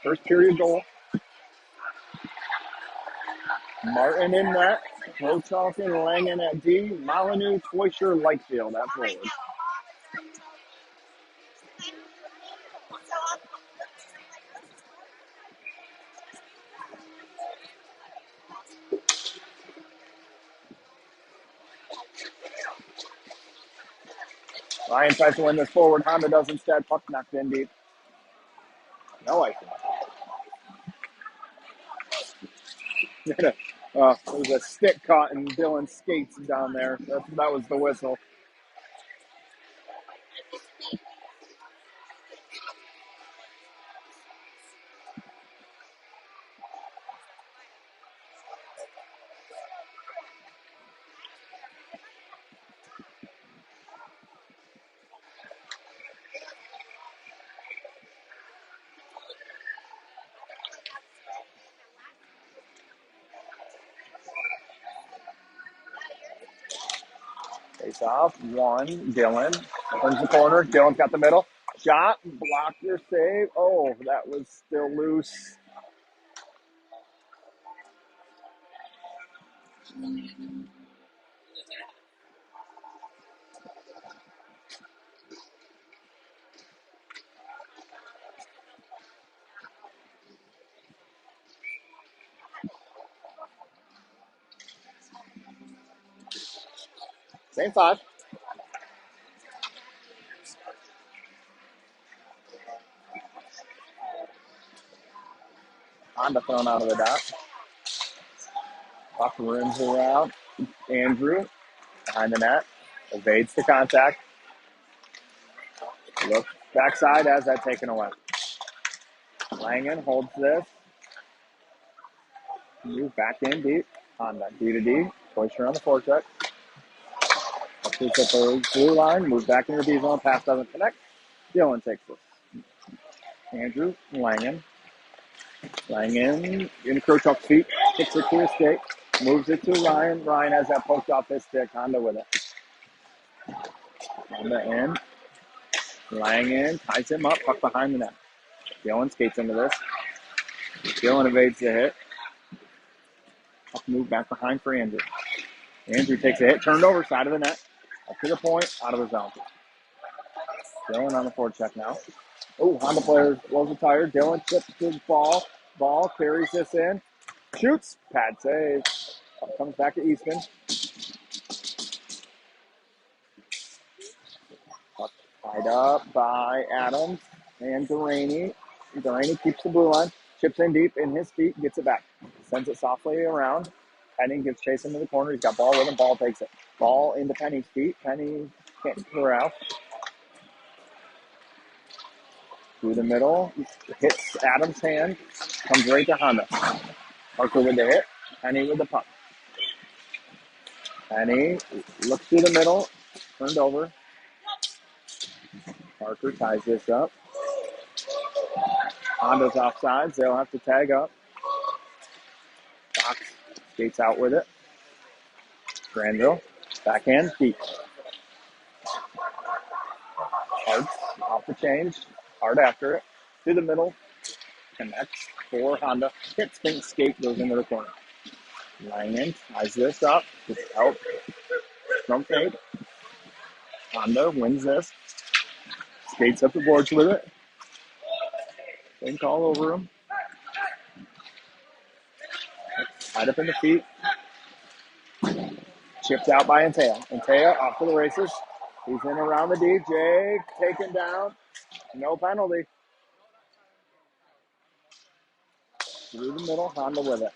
first period goal. Martin in net. Rochalton, Langen at D. Molyneux, Fleischer, Lightfield at forward. Ryan tries to win this forward. Honda does instead. Puck knocked in deep. No icing. It was a stick caught in Dylan's skates down there. That was the whistle. Face off. One. Dylan. Turns the corner. Dylan's got the middle. Shot. Blocker save. Oh, that was still loose. Same 5. Honda thrown out of the dot. Puck rims around. Andrew behind the net. Evades the contact. Look backside as that taken away. Langen holds this. Move back in deep. Honda D to D. Fleischer on the forecheck. Up to the blue line. Move back into the D zone. Pass doesn't connect. Dylan takes this. Andrew Langen. Langen in Krochuk's feet. Kicks it to his stick. Moves it to Ryan. Ryan has that poked off his stick. Honda with it. Honda in. Langen ties him up. Puck behind the net. Dylan skates into this. Dylan evades the hit. Puck move back behind for Andrew. Andrew takes a hit. Turned over. Side of the net. Up to the point. Out of the zone. Dylan on the forecheck now. Oh, Honda player blows a tire. Dylan chips to the ball. Ball carries this in. Shoots. Pad save. Comes back to Eastman. Tied up by Adams and Delaney. Delaney keeps the blue line. Chips in deep in his feet. Gets it back. Sends it softly around. Penny gives chase into the corner. He's got ball with him. Ball takes it. Ball into Penny's feet. Penny can't clear out. Through the middle, hits Adams' hand, comes right to Honda. Parker with the hit, Penny with the puck. Penny looks through the middle, turned over. Parker ties this up. Honda's offsides, they'll have to tag up. Fox skates out with it. Granville, backhand, deep. Hart off the change, Hard after it, to the middle, connects for Honda. Hits pink skate, goes into the corner. Langen ties this up to help. Front fade. Honda wins this. Skates up the boards with it. Same call over him. Tied up in the feet. Chipped out by Antea. Antea off to the races. He's in around the D. Jake taken down. No penalty. Through the middle. Honda with it.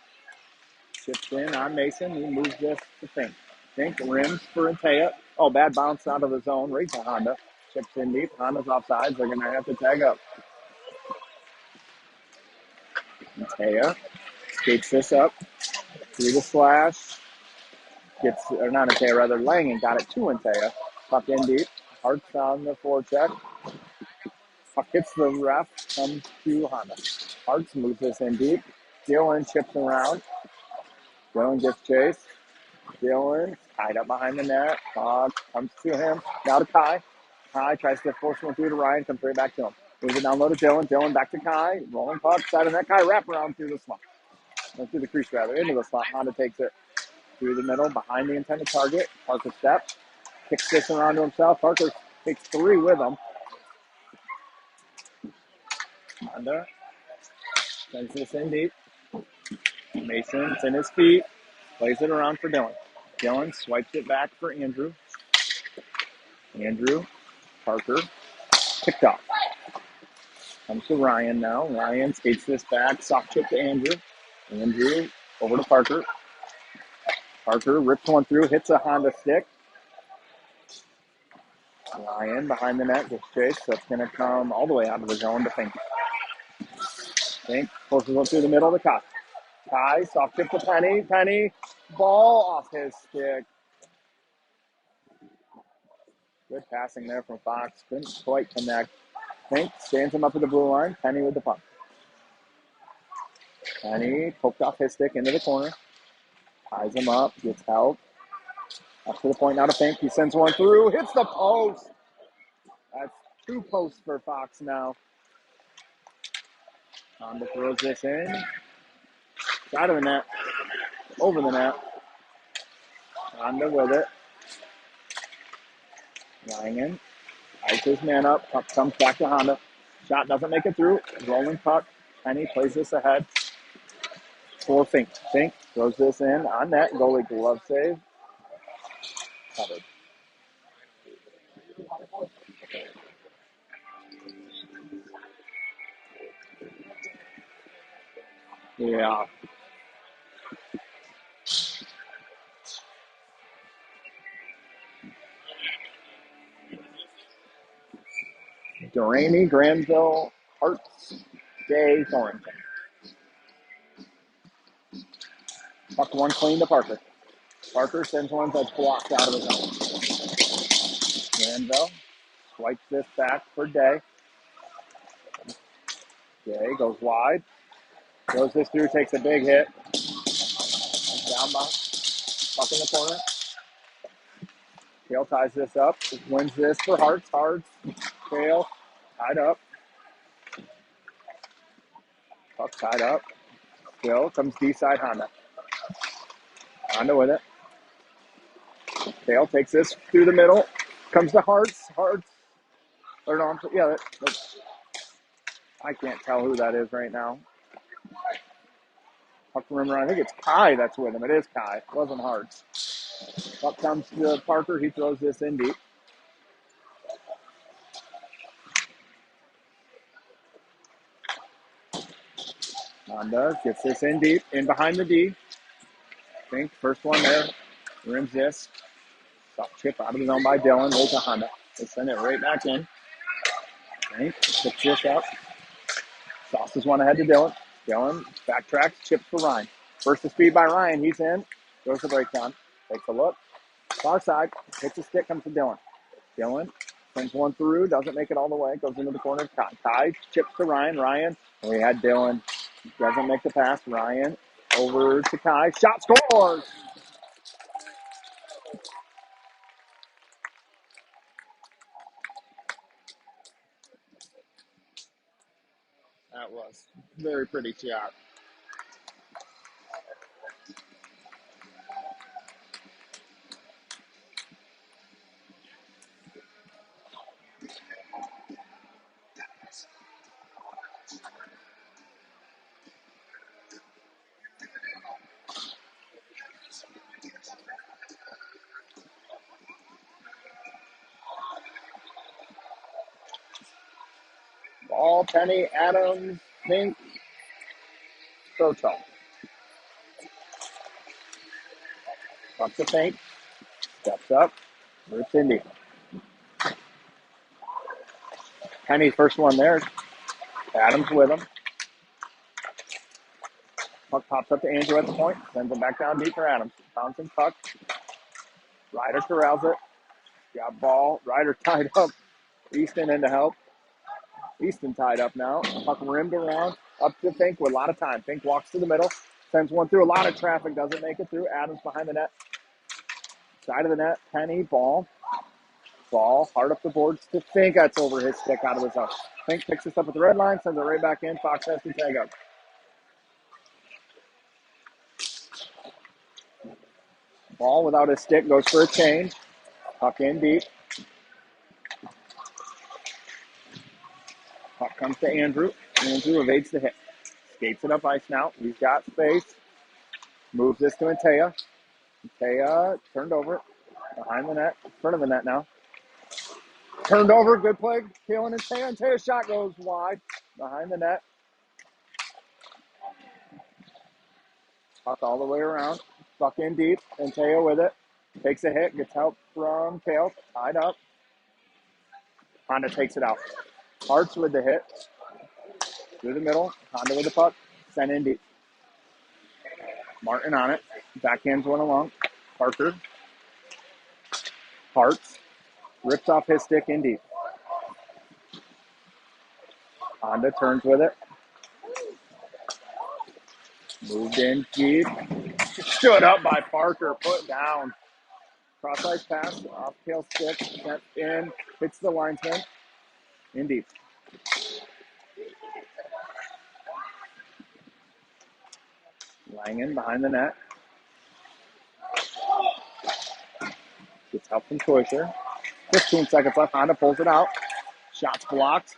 Chips in on Mason. He moves this to Fink. Fink rims for Antea. Oh, bad bounce out of the zone. Right to Honda. Chips in deep. Honda's offsides. They're going to have to tag up. Antea skates this up. Through the slash. Or not Antea, rather Langen got it to Antea. Puck in deep. Hart's on the forecheck. Puck hits the ref. Comes to Honda. Hart's moves this in deep. Dylan chips around. Dylan gets chased. Dylan Tied up behind the net. Comes to him. Now to Kai. Kai tries to force one through to Ryan. Comes right back to him. Moves it down low to Dylan. Dylan back to Kai. Rolling puck. Side of net. Kai wrap around through the slot. Through the crease rather. Into the slot. Honda takes it through the middle. Behind the intended target. Parker steps. Kicks this around to himself. Parker takes 3 with him. Honda sends this in deep. Mason's in his feet. Plays it around for Dylan. Dylan swipes it back for Andrew. Andrew. Parker. Picked off. Comes to Ryan now. Ryan skates this back. Soft chip to Andrew. Andrew over to Parker. Parker rips one through. Hits a Honda stick. Ryan behind the net gets chased. So it's going to come all the way out of the zone to Fink. Fink forces one through the middle of the Kai. Kai, soft chip to Penny. Penny, ball off his stick. Good passing there from Fox. Couldn't quite connect. Fink stands him up at the blue line. Penny with the puck. Penny poked off his stick into the corner. Ties him up. Gets help. Up to the point now to Fink. He sends one through. Hits the post. That's 2 posts for Fox now. Honda throws this in. Side of the net. Over the net. Honda with it. Ryan ties his man up. Puck comes back to Honda. Shot doesn't make it through. Rolling puck. Penny plays this ahead for Fink. Fink throws this in on net. Goalie glove save. Covered. Yeah. Duraney, Granville, Hearts, Day, Thornton. Puck one clean to Parker. Parker sends one that's blocked out of the zone. Granville swipes this back for Day. Day goes wide. Goes this through, takes a big hit. Down by. Puck in the corner. Kale ties this up. Wins this for Hearts. Hearts. Kale tied up. Puck tied up. Still comes D-side Honda. Honda with it. Kale takes this through the middle. Comes to Hearts. Hearts. Or no, yeah, I can't tell who that is right now. Puck rimmer. I think it's Kai that's with him. It is Kai. It wasn't Hearts. Puck comes to Parker. He throws this in deep. Honda gets this in deep. In behind the D. Fink, first one there. Rims this. Soft chip out of the zone by Dylan. Right to Honda. They send it right back in. Fink picks this up. Sauces one ahead to Dylan. Dylan backtracks. Chips for Ryan. First to speed by Ryan. He's in. Goes to breakdown. Takes a look. Far side. Hits a stick. Comes to Dylan. Dylan sends one through. Doesn't make it all the way. Goes into the corner. Kai chips to Ryan. Ryan. We had Dylan. Doesn't make the pass. Ryan over to Kai. Shot scores. That was very pretty shot. Ball, Penny, Adams, Fink, Soto. Up to Fink. Steps up. Rips Indy. Penny, first one there. Adams with him. Puck pops up to Andrew at the point. Sends him back down deep for Adams. Bouncing puck. Ryder corrals it. Got ball. Ryder tied up. Easton in to help. Easton tied up now. Puck rimmed around. Up to Fink with a lot of time. Fink walks to the middle. Sends one through. A lot of traffic. Doesn't make it through. Adams behind the net. Side of the net, Penny, ball, hard up the boards to Fink. That's over his stick out of his house. Fink picks this up at the red line, sends it right back in. Fox has to tag up. Ball without his stick goes for a change. Puck in deep. Puck comes to Andrew. Andrew evades the hit. Skates it up ice now. He's got space. Moves this to Antea. Antea turned over. Behind the net. In front of the net now. Turned over. Good play. Keelan Antea. Antea's shot goes wide. Behind the net. Puck all the way around. Puck in deep. Antea with it. Takes a hit. Gets help from Kale. Tied up. Honda takes it out. Hart's with the hit. Through the middle. Honda with the puck. Sent in deep. Martin on it. Backhands one along. Parker. Hart's. Rips off his stick in deep. Honda turns with it. Moved in deep. Stood up by Parker. Put down. Cross ice pass. Off Kale's stick. Sent in. Hits the linesman. In deep. Langen behind the net. Gets help from Toysher. 15 seconds left. Honda pulls it out. Shots blocked.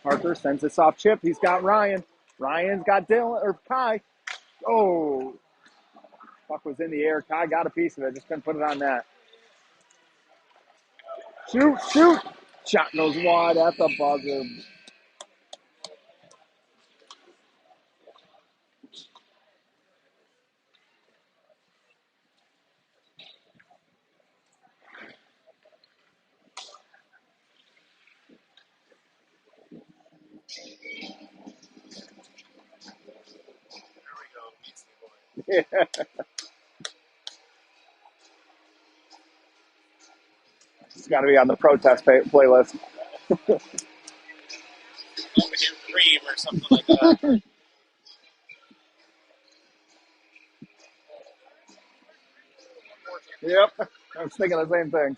Parker sends a soft chip. He's got Ryan. Ryan's got Dylan or Kai. Oh, puck was in the air. Kai got a piece of it. Just couldn't put it on net. Shoot. Shot goes wide at the buzzer. It's got to be on the protest playlist. Cream or something like that. Yep. I was thinking the same thing.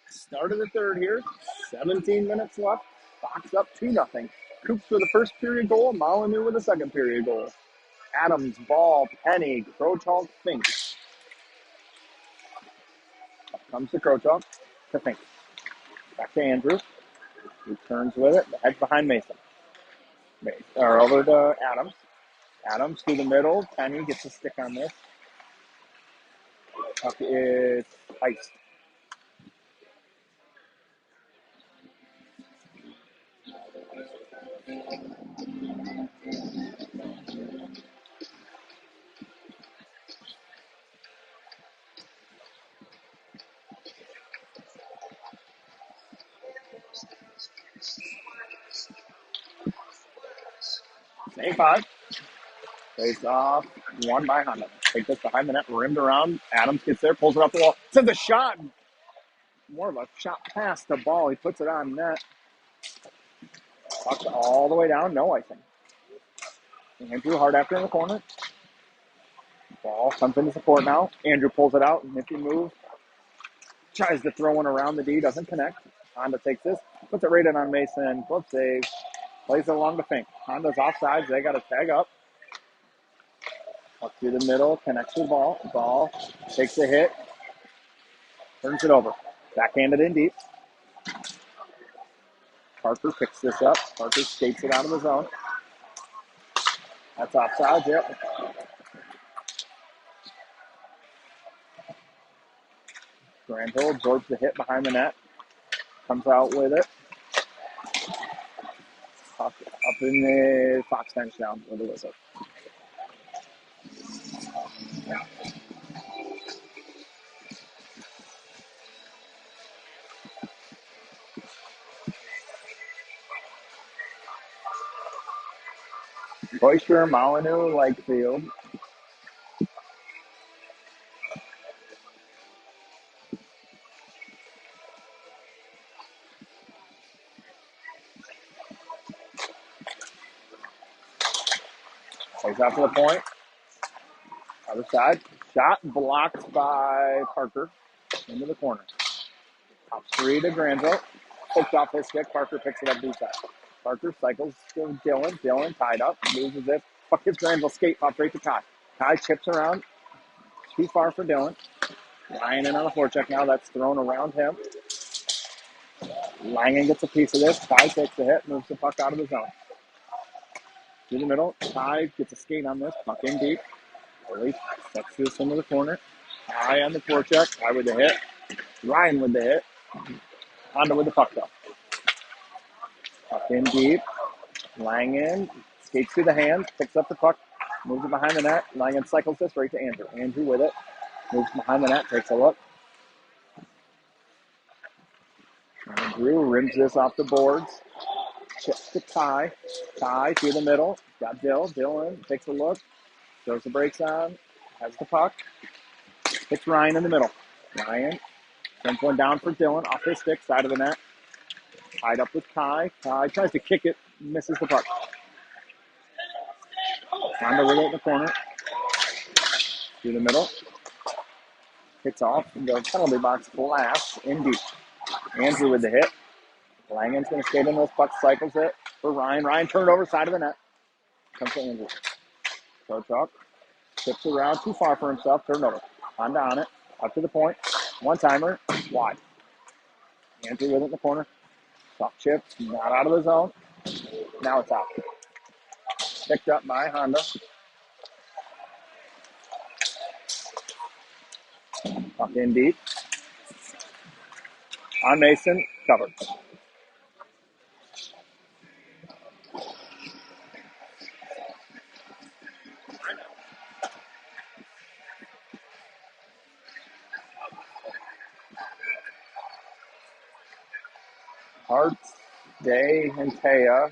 Start of the third here. 17 minutes left. Fox up 2-0. Coops with the first period goal. Molyneux with the second period goal. Adams, Ball, Penny, Crochalk, Fink. Comes to Crochalk to Fink. Back to Andrew. He turns with it. Heads behind Mason. Or over to Adams. Adams through the middle. Penny gets a stick on this. Puck is iced. A5. Face off. One by Honda. Take this behind the net. Rimmed around. Adams gets there. Pulls it off the wall. Sends a shot. More of a shot past the ball. He puts it on net. Puck all the way down. No icing. Andrew hard after in the corner. Ball comes into support now. Andrew pulls it out. Nifty move. Tries to throw one around the D. Doesn't connect. Honda takes this. Puts it right in on Mason. Glove save. Plays it along the fink. Honda's offsides. They got to tag up. Up through the middle. Connects with ball. Ball takes a hit. Turns it over. Backhanded in deep. Parker picks this up. Parker skates it out of the zone. That's offsides. Yep. Granville absorbs the hit behind the net. Comes out with it. Up in the Fox bench down with the whistle. Boister, Molyneux, Lakefield. Plays out to the point. Other side. Shot blocked by Parker. Into the corner. Top three to Granville. Poked off his stick. Parker picks it up deep side. Parker cycles to Dylan. Dylan tied up. Loses it. Fuck his Granville skate pop right to Kai. Kai chips around. Too far for Dylan. Ryan in on the forecheck now. That's thrown around him. Langen gets a piece of this. Kai takes the hit. Moves the puck out of the zone. Through the middle. Kai gets a skate on this. Puck in deep. Early sets this into the corner. Kai on the forecheck. Kai with the hit. Ryan with the hit. Honda with the puck though. Puck in deep. Langen skates through the hands. Picks up the puck. Moves it behind the net. Langen cycles this right to Andrew. Andrew with it. Moves behind the net. Takes a look. Andrew rims this off the boards. Chips to Kai. Kai through the middle. Got Dill. Dylan takes a look. Throws the brakes on. Has the puck. Hits Ryan in the middle. Ryan sends one down for Dylan. Off his stick. Side of the net. Tied up with Kai. Kai tries to kick it. Misses the puck. Honda with it in the corner. Through the middle. Hits off the penalty box blast in deep. Andrew with the hit. Langen's going to skate in those pucks. Cycles it for Ryan. Ryan turned over side of the net. Comes to Andrew. So chalk. Tips around too far for himself. Turned over. Honda on it. Up to the point. One timer. Wide. Andrew with it in the corner. Soft chip. Not out of the zone. Now it's out. Picked up by Honda. Puck in deep. On Mason. Covered. Hearts, Day, and Taya.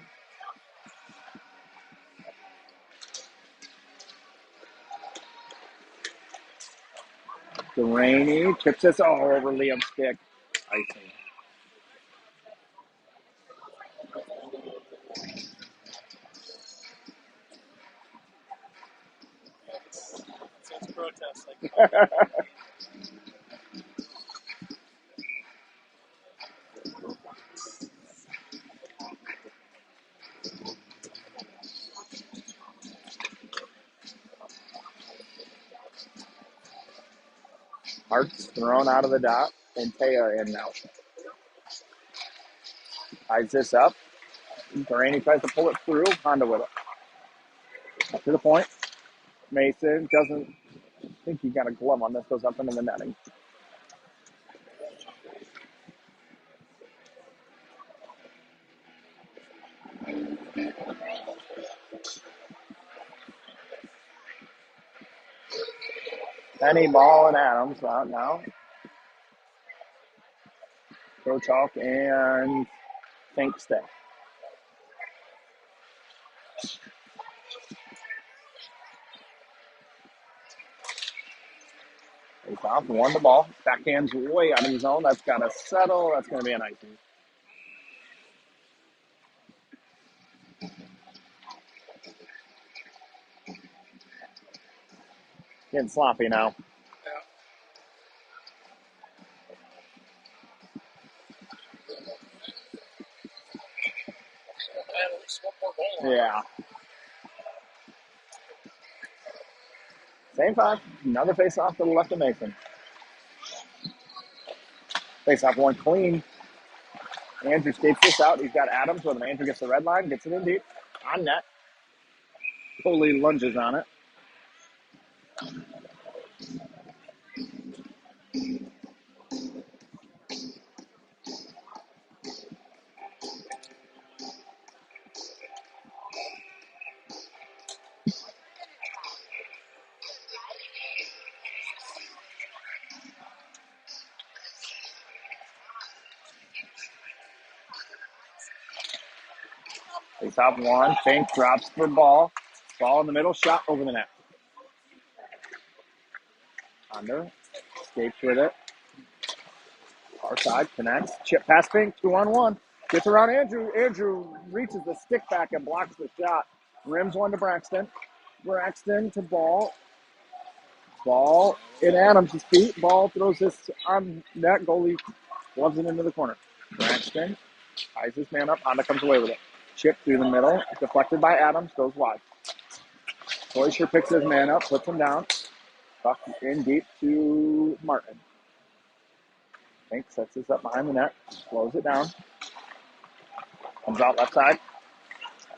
Delaney chips this over Liam's stick. Icing. So it's protest. Like, Hearts thrown out of the dot, and Taya in now. Ties this up. Delaney tries to pull it through. Honda with it. Up to the point. Mason doesn't think he got a glove on this. Goes up into the netting. Penny, Ball, and Adams out now. Go Chalk and Fink stay. Face off, won the ball. Backhand's way out of the zone. That's got to settle. That's going to be an icing. Getting sloppy now. Yeah. Same five. Another face off to the left of Mason. Face off one clean. Andrew skates this out. He's got Adams with him. Andrew gets the red line, gets it in deep. On net. Foley lunges on it. Face off one. Fink drops for ball. Ball in the middle. Shot over the net. Under. Skates with it. Far side. Connects. Chip pass Fink. 2-on-1. Gets around Andrew. Andrew reaches the stick back and blocks the shot. Rims one to Braxton. Braxton to ball. Ball in Adams' feet. Ball throws this on net. Goalie gloves it into the corner. Braxton ties his man up. Honda comes away with it. Chip through the middle. Deflected by Adams. Goes wide. Boyster picks his man up. Puts him down. Buck in deep to Martin. Fink sets this up behind the net. Slows it down. Comes out left side.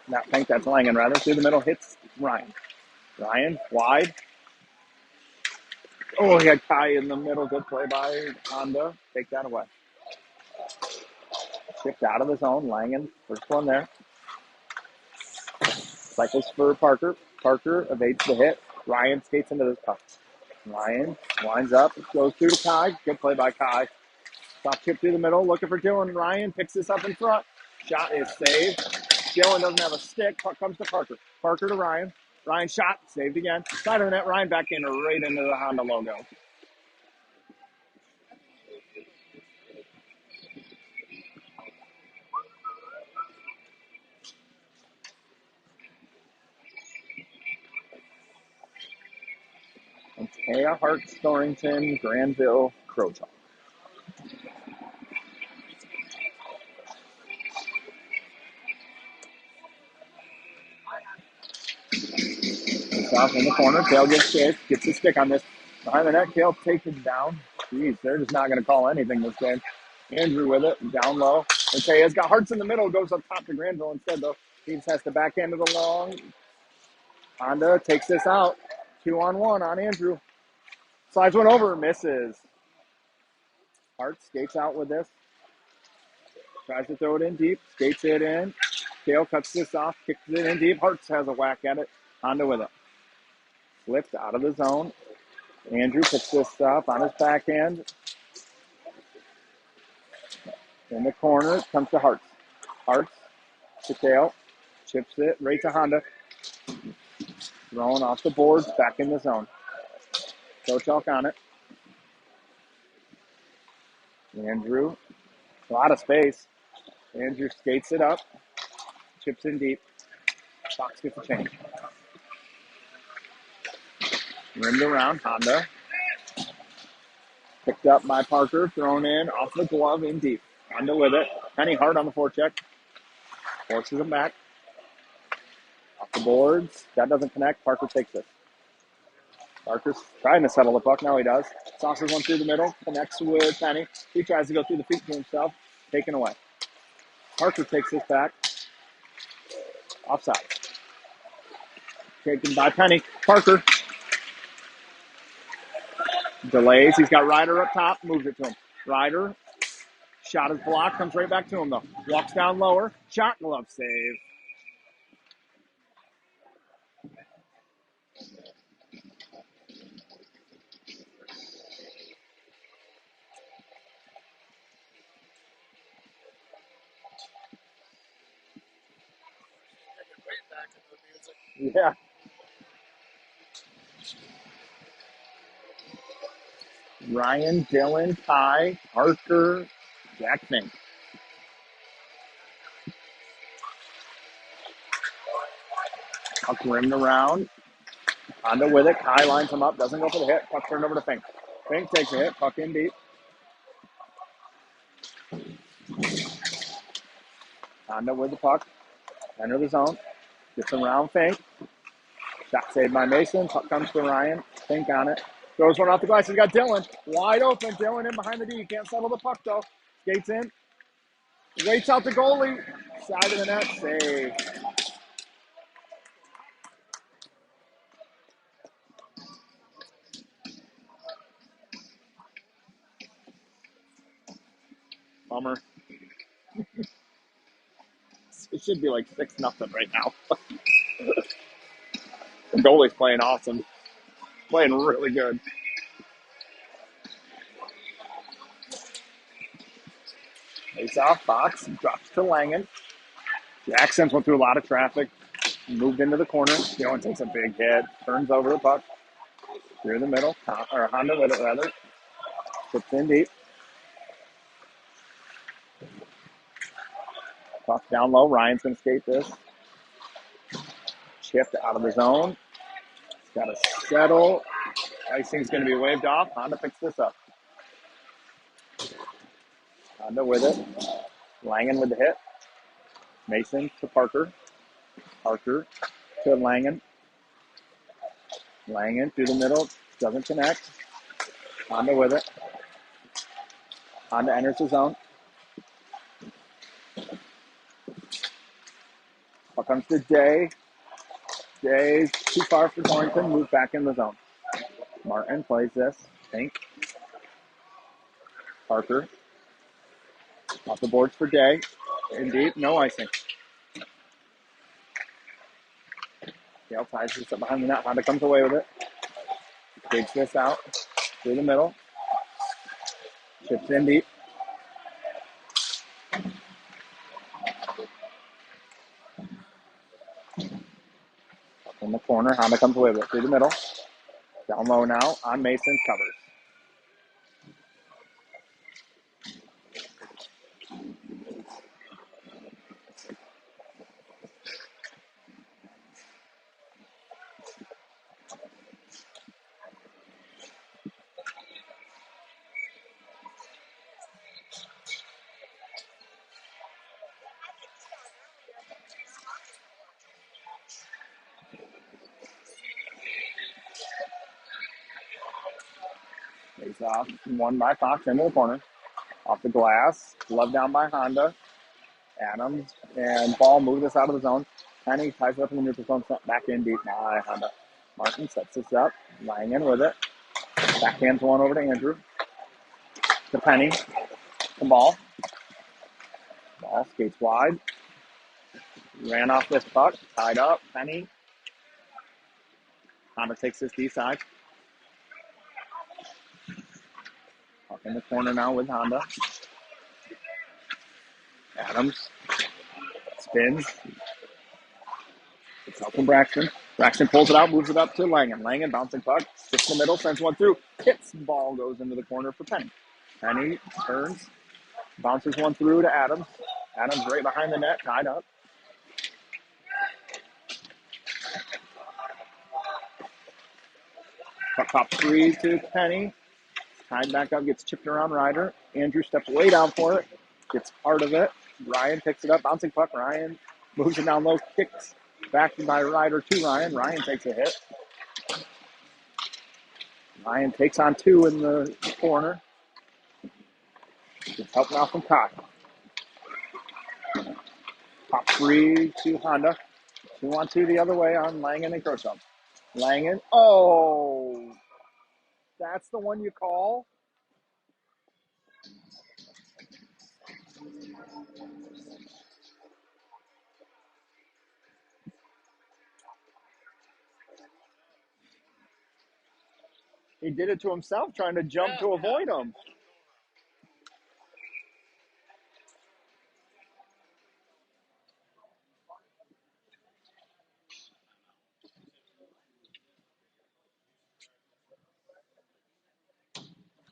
Not Fink. That's Langen rather. Through the middle. Hits Ryan. Ryan wide. Oh, he had Kai in the middle. Good play by Honda. Take that away. Shipped out of the zone. Langen, first one there. Cycles for Parker. Parker evades the hit. Ryan skates into this puck. Ryan winds up. Goes through to Kai. Good play by Kai. Soft chip through the middle. Looking for Dylan. Ryan picks this up in front. Shot is saved. Dylan doesn't have a stick. Puck comes to Parker. Parker to Ryan. Ryan shot. Saved again. Side of the net. Ryan back in right into the Honda logo. Taya, Hart, Thornton, Granville, Croton. It's off in the corner. Kale gets hit. Gets the stick on this. Behind the net, Kale takes it down. Jeez, they're just not going to call anything this game. Andrew with it. Down low. And Taya's got Hart's in the middle. Goes up top to Granville instead, though. He just has to backhand it along. Honda takes this out. 2-on-1 on Andrew. Slides one over. Misses. Hart skates out with this. Tries to throw it in deep. Skates it in. Kale cuts this off. Kicks it in deep. Hartz has a whack at it. Honda with it. Flipped out of the zone. Andrew picks this up on his backhand. In the corner. Comes to Hartz. Hartz to Kale. Chips it right to Honda. Thrown off the boards. Back in the zone. Kochok on it. Andrew. A lot of space. Andrew skates it up. Chips in deep. Fox gets a change. Rimmed around. Honda. Picked up by Parker. Thrown in off the glove in deep. Honda with it. Penny Hart on the forecheck. Forces him back. Off the boards. That doesn't connect. Parker takes it. Parker's trying to settle the puck. Now he does. Sauces one through the middle. Connects with Penny. He tries to go through the feet to himself. Taken away. Parker takes this back. Offside. Taken by Penny. Parker. Delays. He's got Ryder up top. Moves it to him. Ryder. Shot is blocked. Comes right back to him, though. Walks down lower. Shot. Glove save. Yeah. Ryan, Dylan, Ty, Parker, Jack Fink. Puck rimmed around. Honda with it. Kai lines him up. Doesn't go for the hit. Puck turned over to Fink. Fink takes a hit. Puck in deep. Honda with the puck. Enter the zone. Gets around Fink. Shot saved by Mason. Puck comes to Ryan. Fink on it. Throws one off the glass. He's got Dylan. Wide open. Dylan in behind the D. Can't settle the puck though. Skates in. Waits out the goalie. Side of the net. Save. Bummer. It should be like 6-0 right now. The goalie's playing awesome. Playing really good. Face off. Box. Drops to Langen. Jackson's went through a lot of traffic. Moved into the corner. Dylan takes a big hit. Turns over the puck. Through the middle. Or Honda with it, rather. Puts in deep. Puck down low. Ryan's going to skate this. Chipped out of the zone. Got to settle. Icing's going to be waved off. Honda picks this up. Honda with it. Langen with the hit. Mason to Parker. Parker to Langen. Langen through the middle. Doesn't connect. Honda with it. Honda enters the zone. Puck comes to Day. Day's too far for Torrington. Move back in the zone. Martin plays this. Fink. Parker. Off the boards for Day. In deep. No icing. Gale ties this up behind the net. Honda comes away with it. Digs this out. Through the middle. Chips in deep. Up in the corner. Honda comes away with it. Through the middle. Down low now. On Mason. Covers. Face off. One by Fox into the corner. Off the glass. Glove down by Honda. Adams and Ball move this out of the zone. Penny ties it up in the neutral zone. Back in deep by Honda. Martin sets this up. Langen with it. Backhands one over to Andrew. To Penny. To Ball. Ball skates wide. Ran off this puck. Tied up. Penny. Honda takes this D side. Puck in the corner now with Honda. Adams spins. It's out from Braxton. Braxton pulls it out, moves it up to Langen. Langen bouncing puck. Sits in the middle, sends one through. Hits. Ball goes into the corner for Penny. Penny turns. Bounces one through to Adams. Adams right behind the net, tied up. Puck pop three to Penny. Tied back up, gets chipped around Ryder. Andrew steps way down for it. Gets part of it. Ryan picks it up. Bouncing puck. Ryan moves it down low. Kicks back by Ryder to Ryan. Ryan takes a hit. Ryan takes on two in the corner. Gets help now from Cox. Pop three to Honda. 2-on-2 the other way on Langen and Kershaw. Langen. Oh, that's the one you call? He did it to himself, trying to jump to avoid him.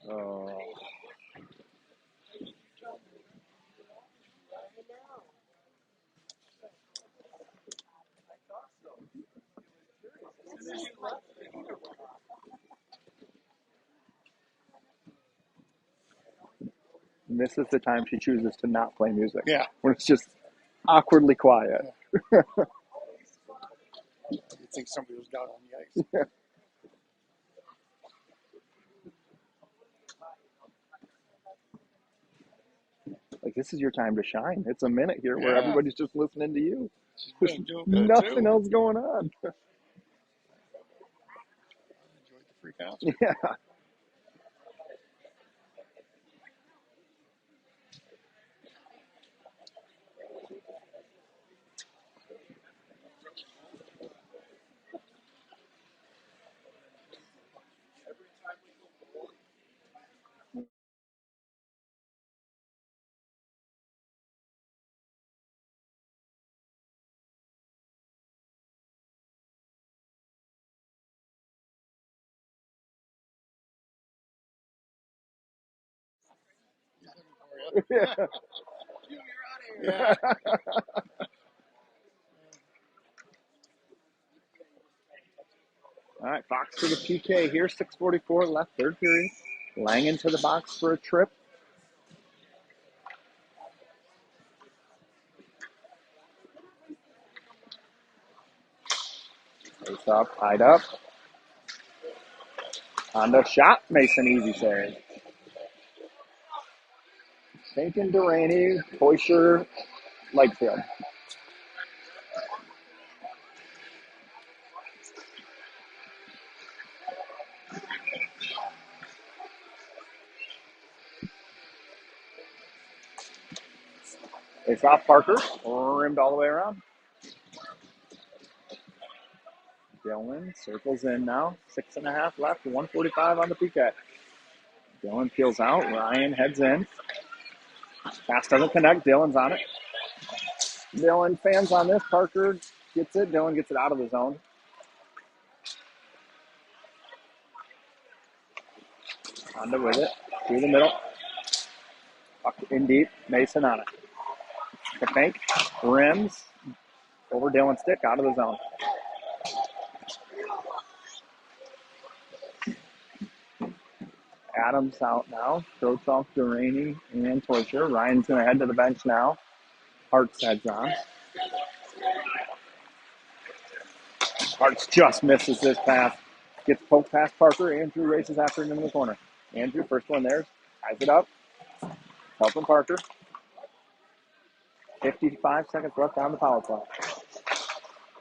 Oh. This is the time she chooses to not play music. Yeah. When it's just awkwardly quiet. You think somebody was down on the ice. Like, this is your time to shine. It's a minute here where Yeah. everybody's just listening to you. She's There's been doing good nothing too. else going on. Enjoyed the free concert. Yeah. Yeah. Yeah. All right, Fox for the PK here. 6:44 left, third period. Lang into the box for a trip. Face off, tied up. Honda shot. Mason easy save. Finken, Durrani, Boisher, Lakefield. Face off, Parker. Rimmed all the way around. Dillon circles in now. 6.5 left. 145 on the PK. Dillon peels out. Ryan heads in. Pass doesn't connect. Dillon's on it. Dillon fans on this. Parker gets it. Dillon gets it out of the zone. Honda with it. Through the middle. Up in deep. Mason on it. The fake. Rims. Over Dillon's stick. Out of the zone. Adams out now. Throws off Durrani and Torture. Ryan's going to head to the bench now. Hart's heads on. Hart's just misses this pass. Gets poked past Parker. Andrew races after him in the corner. Andrew, first one there. Ties it up. Helping Parker. 55 seconds left on the power play.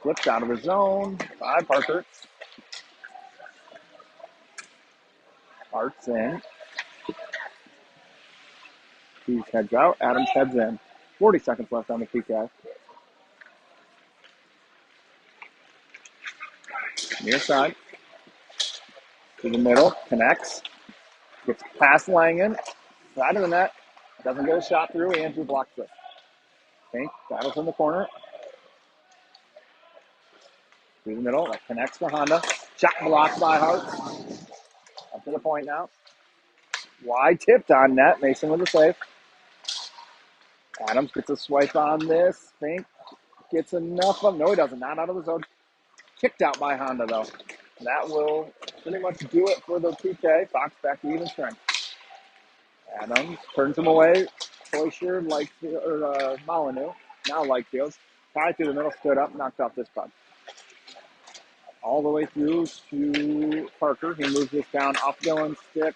Flipped out of the zone by Parker. Hart's in. Hughes heads out. Adams heads in. 40 seconds left on the PK. Near side. To the middle. Connects. Gets past Langen. Side of the net. Doesn't get a shot through. Andrew blocks it. Fink battles in the corner. Through the middle. That connects for Honda. Shot blocked by Hart. Up to the point now. Wide tipped on net. Mason with a save. Adams gets a swipe on this. Fink gets enough of. No, he doesn't. Not out of the zone. Kicked out by Honda, though. That will pretty much do it for the PK. Fox back to even strength. Adams turns him away. Boisher, Molyneux. Now Lakefield. Tied through the middle, stood up, knocked off this puck. All the way through to Parker. He moves this down off Dillon's stick.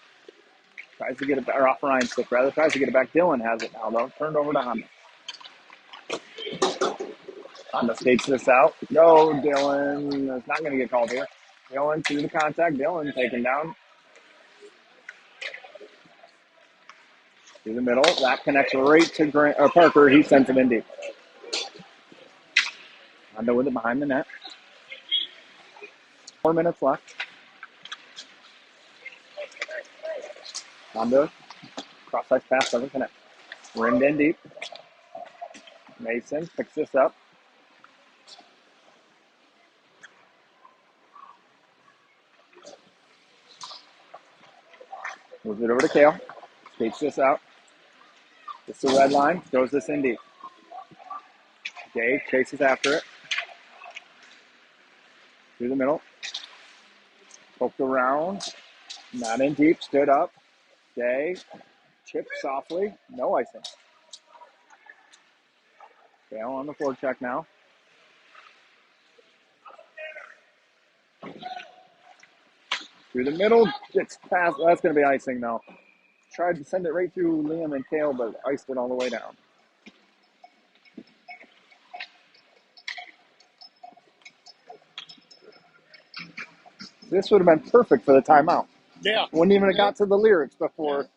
Tries to get it back, or off Ryan's stick, rather. Tries to get it back. Dillon has it now, though. Turned over to Honda. Honda skates this out. No, Dillon is not going to get called here. Dillon through the contact. Dillon taken down. Through the middle. That connects right to Parker. He sends it in deep. Honda with it behind the net. 4 minutes left. Honda. Cross-ice pass doesn't connect. Rimmed in deep. Mason picks this up. Moves it over to Kale. Skates this out. It's the red line. Goes this in deep. Day chases after it. Through the middle. Poked around. Not in deep. Stood up. Day Chip softly. No icing. Gale on the forecheck now. Through the middle. It's past. That's going to be icing, though. Tried to send it right through Liam and Kale, but iced it all the way down. This would have been perfect for the timeout. Yeah. Wouldn't even have got to the lyrics before.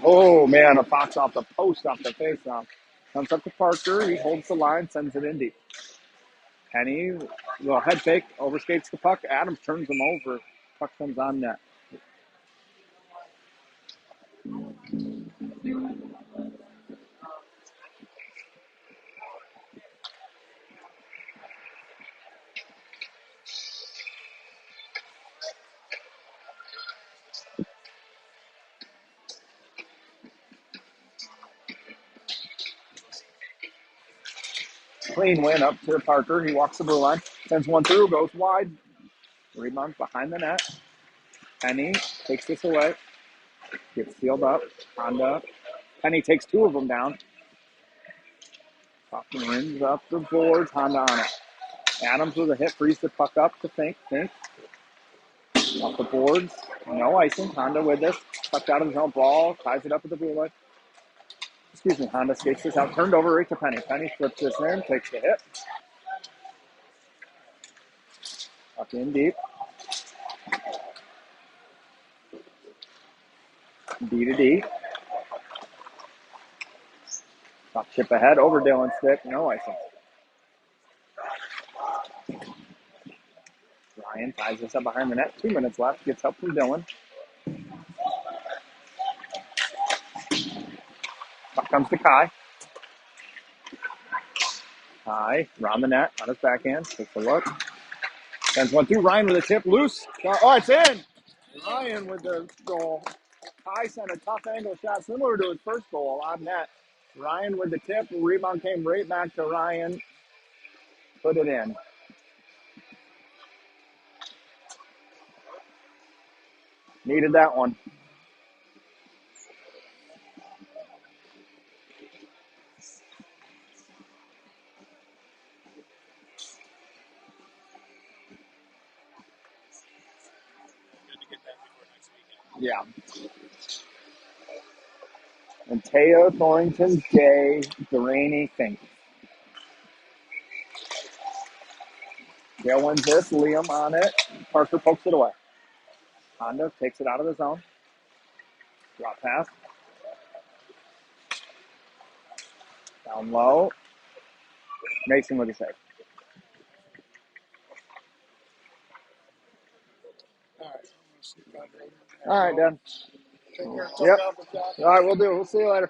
Oh, man, a box off the post off the face off. Comes up to Parker. He holds the line, sends it in deep. Penny, well, head fake, overskates the puck. Adams turns him over. Puck comes on net. Clean win up to Parker. He walks the blue line, sends one through, goes wide. Rebound behind the net. Penny takes this away. Gets sealed up. Honda. Penny takes two of them down. Fucking rims up the boards. Honda on it. Adams with a hit, frees the puck up to Fink. Fink off the boards. No icing. Honda with this. Puck out of his own ball. Ties it up at the blue line. Excuse me. Honda skates this out. Turned over right to Penny. Penny flips this in. Takes the hit. Up in deep. D to D. Top chip ahead. Over Dylan's stick. No icing. Ryan ties this up behind the net. 2 minutes left. Gets help from Dylan. Puck comes to Kai. Kai around the net on his backhand. Takes a look. Sends one through. Ryan with a tip. Loose. Oh, it's in. Ryan with the goal. Kai sent a tough angle shot similar to his first goal on net. Ryan with the tip. Rebound came right back to Ryan. Put it in. Needed that one. Good to get that before next weekend. Yeah. And Teo, Thornton, Jay, Delaney, Fink. Gale wins this. Liam on it. Parker pokes it away. Honda takes it out of the zone. Drop pass. Down low. Mason with a save. All right, Dan. Yep. All right, we'll do. We'll see you later.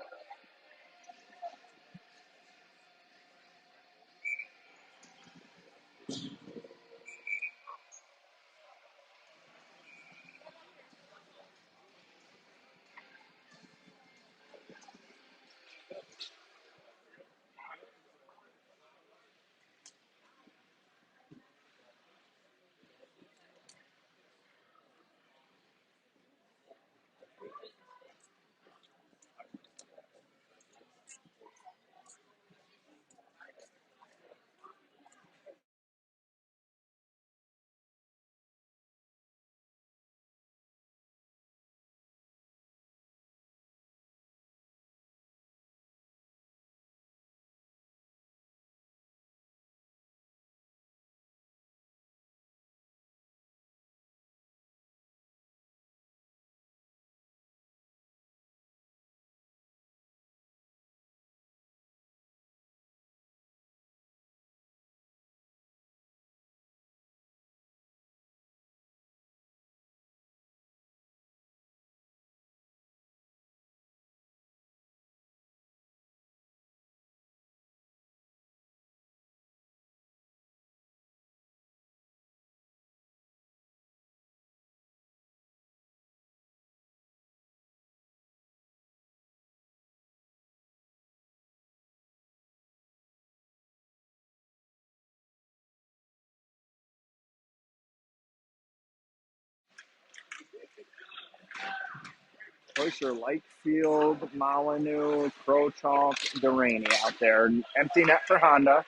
Closer, Lightfield, Molyneux, Crochalk, Delaney out there. Empty net for Honda.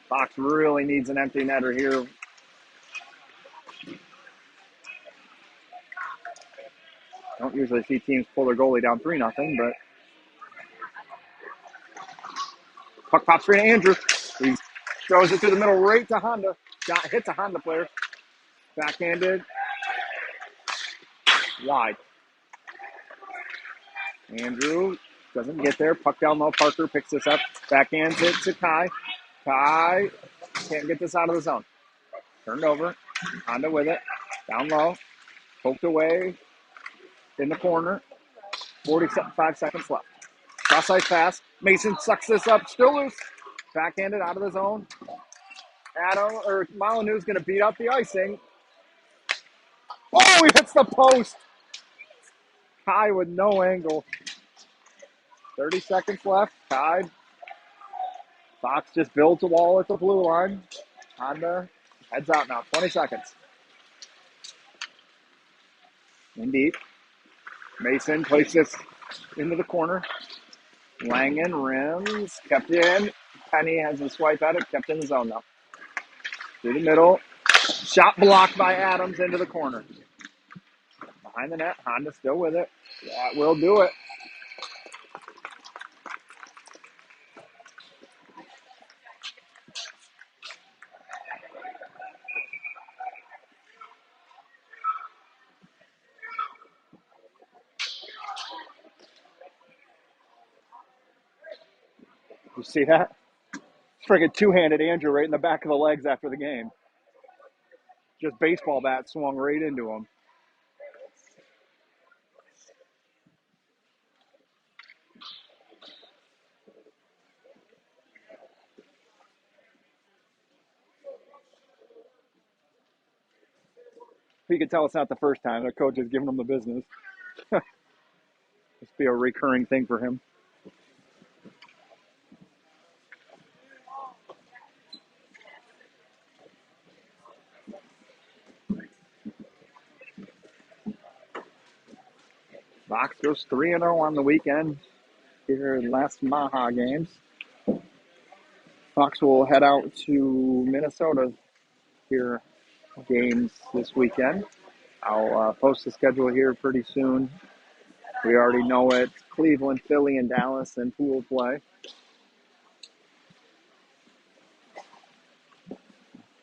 Fox really needs an empty netter here. Don't usually see teams pull their goalie down 3-0, but puck pops free to Andrew. He throws it through the middle right to Honda. Hits a Honda player. Backhanded. Wide. Andrew doesn't get there. Puck down low. Parker picks this up. Backhands it to Kai. Kai can't get this out of the zone. Turned over. Honda with it. Down low. Poked away. In the corner. 45 seconds left. Cross ice pass. Mason sucks this up. Still loose. Backhanded out of the zone. Molyneux's going to beat up the icing. Oh, he hits the post. Kai with no angle. 30 seconds left. Kai. Fox just builds a wall at the blue line. Honda heads out now. 20 seconds. In deep. Mason places into the corner. Langen rims. Kept in. Penny has a swipe at it. Kept in the zone now. Through the middle. Shot blocked by Adams into the corner. Behind the net. Honda still with it. That will do it. You see that? Friggin' two-handed Andrew right in the back of the legs after the game. Just baseball bat swung right into him. You can tell it's not the first time. The coach is giving him the business. This be a recurring thing for him. Fox goes 3-0 on the weekend here in last Maha games. Fox will head out to Minnesota here games this weekend. I'll post the schedule here pretty soon. We already know it. Cleveland, Philly, and Dallas and pool play.